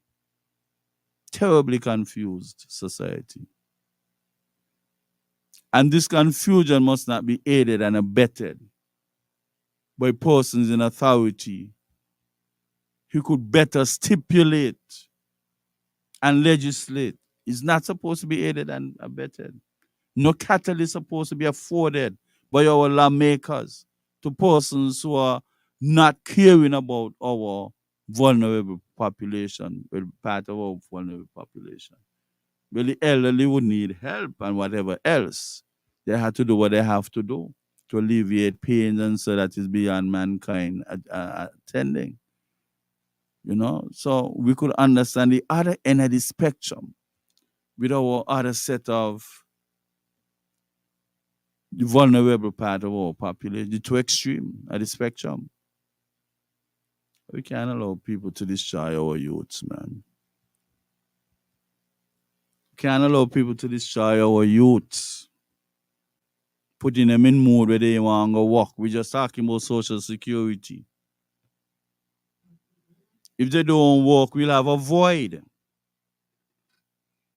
Terribly confused society. And this confusion must not be aided and abetted by persons in authority who could better stipulate and legislate. It's not supposed to be aided and abetted. No cattle is supposed to be afforded by our lawmakers to persons who are not caring about our vulnerable population, well, part of our vulnerable population. Well, the elderly would need help and whatever else. They have to do what they have to do to alleviate pains and so that is beyond mankind attending. You know, so we could understand the other end of the spectrum with our other set of the vulnerable part of our population, the too extreme at the spectrum. We can't allow people to destroy our youths, man. Can't allow people to destroy our youths, putting them in mood where they want to go work. We're just talking about social security. If they don't work, we'll have a void.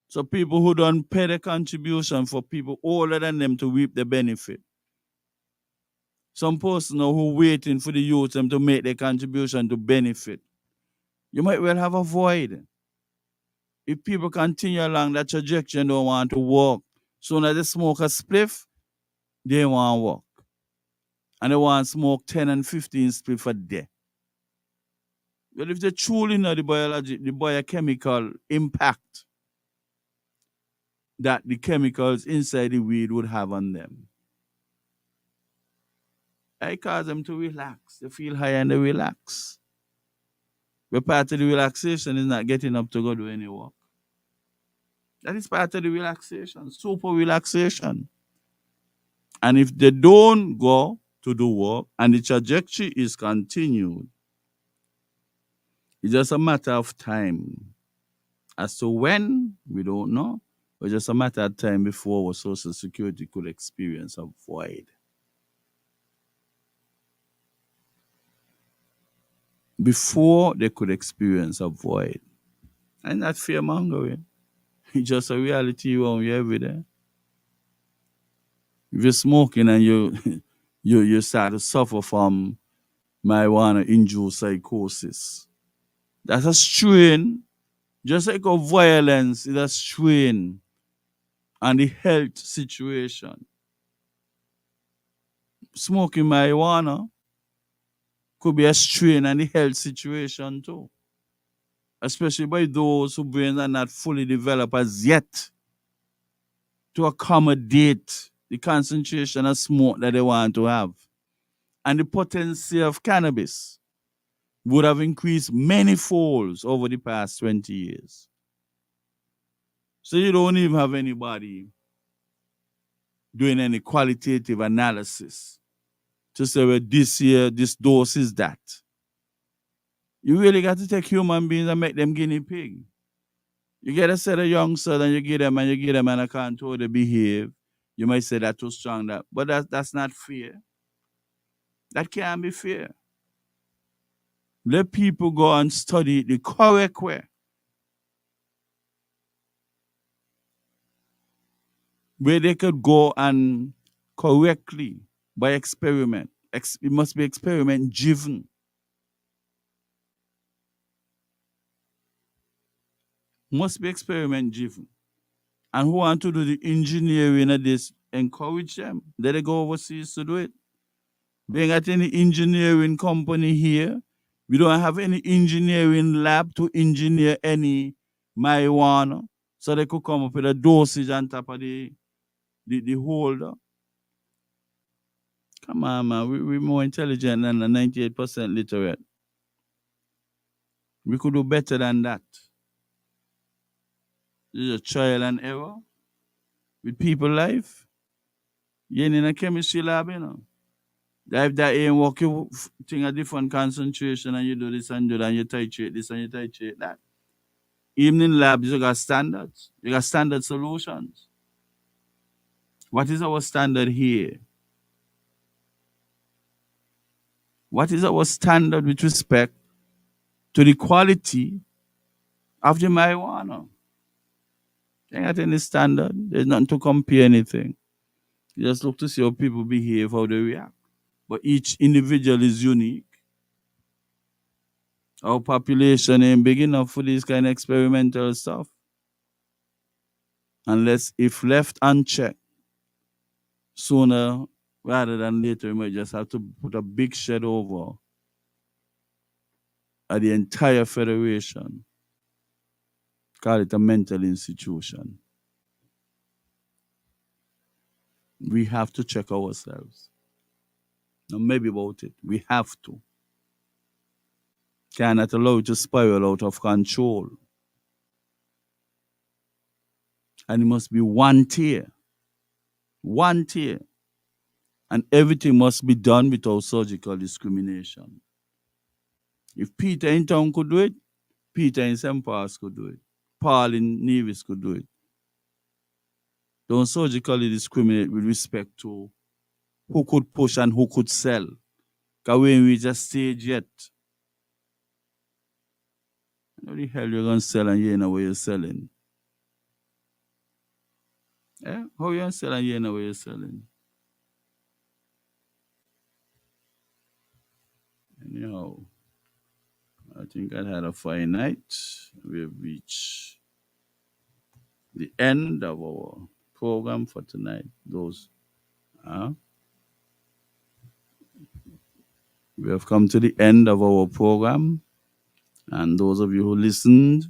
So people who don't pay the contribution for people older than them to reap the benefit. Some person who waiting for the youth them to make their contribution to benefit. You might well have a void. If people continue along that trajectory and don't want to work, soon as they smoke a spliff, they want to work. And they want to smoke 10 and 15 spliff a day. But if they truly know the biochemical impact that the chemicals inside the weed would have on them, I cause them to relax. They feel high and they relax. But part of the relaxation is not getting up to go do any work. That is part of the relaxation, super relaxation. And if they don't go to do work and the trajectory is continued, it's just a matter of time. As to when, we don't know. But just a matter of time before our Social Security could experience a void. Before they could experience a void. And not fear mongering. It's just a reality around you every day. If you're smoking and you start to suffer from marijuana-induced psychosis, that's a strain. Just like a violence is a strain on the health situation. Smoking marijuana could be a strain on the health situation too. Especially by those whose brains are not fully developed as yet to accommodate the concentration of smoke that they want to have. And the potency of cannabis would have increased many folds over the past 20 years. So you don't even have anybody doing any qualitative analysis to say, well, this year, this dose is that. You really got to take human beings and make them guinea pig. You get a set of youngsters and you give them and I can't how they behave. You might say that's too strong, but that's not fair. That can't be fair. Let people go and study the correct way. Where they could go and correctly by experiment. It must be experiment driven. Must be experiment driven. And who want to do the engineering of this, encourage them. Let they go overseas to do it. We ain't got any engineering company here. We don't have any engineering lab to engineer any marijuana. So they could come up with a dosage on top of the holder. Come on, man. We're more intelligent than the 98% literate. We could do better than that. This is a trial and error with people life. You ain't in a chemistry lab, you know. If that ain't work, you think a different concentration and you do this and do that and you titrate this and you titrate that. Even in labs, you got standards. You got standard solutions. What is our standard here? What is our standard with respect to the quality of the marijuana? Ain't got any standard. There's nothing to compare anything. You just look to see how people behave, how they react. But each individual is unique. Our population ain't big enough for this kind of experimental stuff. Unless if left unchecked, sooner rather than later, we might just have to put a big shed over at the entire federation. Call it a mental institution. We have to check ourselves. Now, maybe about it. We have to. Cannot allow it to spiral out of control. And it must be one tier. One tier. And everything must be done without surgical discrimination. If Peter in town could do it, Peter in St. Paul's could do it. Paul in Nevis could do it. Don't surgically discriminate with respect to who could push and who could sell. Because we ain't reached a stage yet. How the hell you gonna sell and you ain't know where you're selling? Eh? How you gonna sell and you ain't know where you're selling? Anyhow, I think I had a fine night. We've reached the end of our program for tonight. We have come to the end of our program, and those of you who listened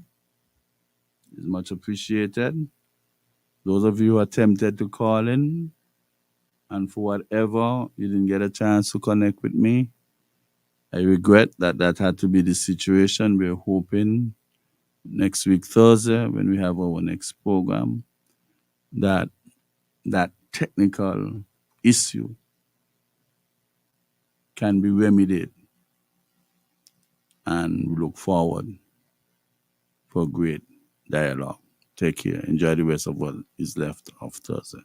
is much appreciated. Those of you who attempted to call in, and for whatever you didn't get a chance to connect with me, I regret that that had to be the situation. We're hoping next week, Thursday, when we have our next program, that that technical issue can be remedied, and we look forward for great dialogue. Take care. Enjoy the rest of what is left of Thursday.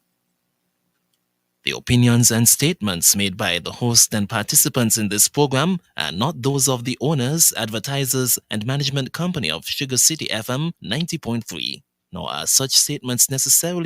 The opinions and statements made by the host and participants in this program are not those of the owners, advertisers, and management company of Sugar City FM 90.3, nor are such statements necessarily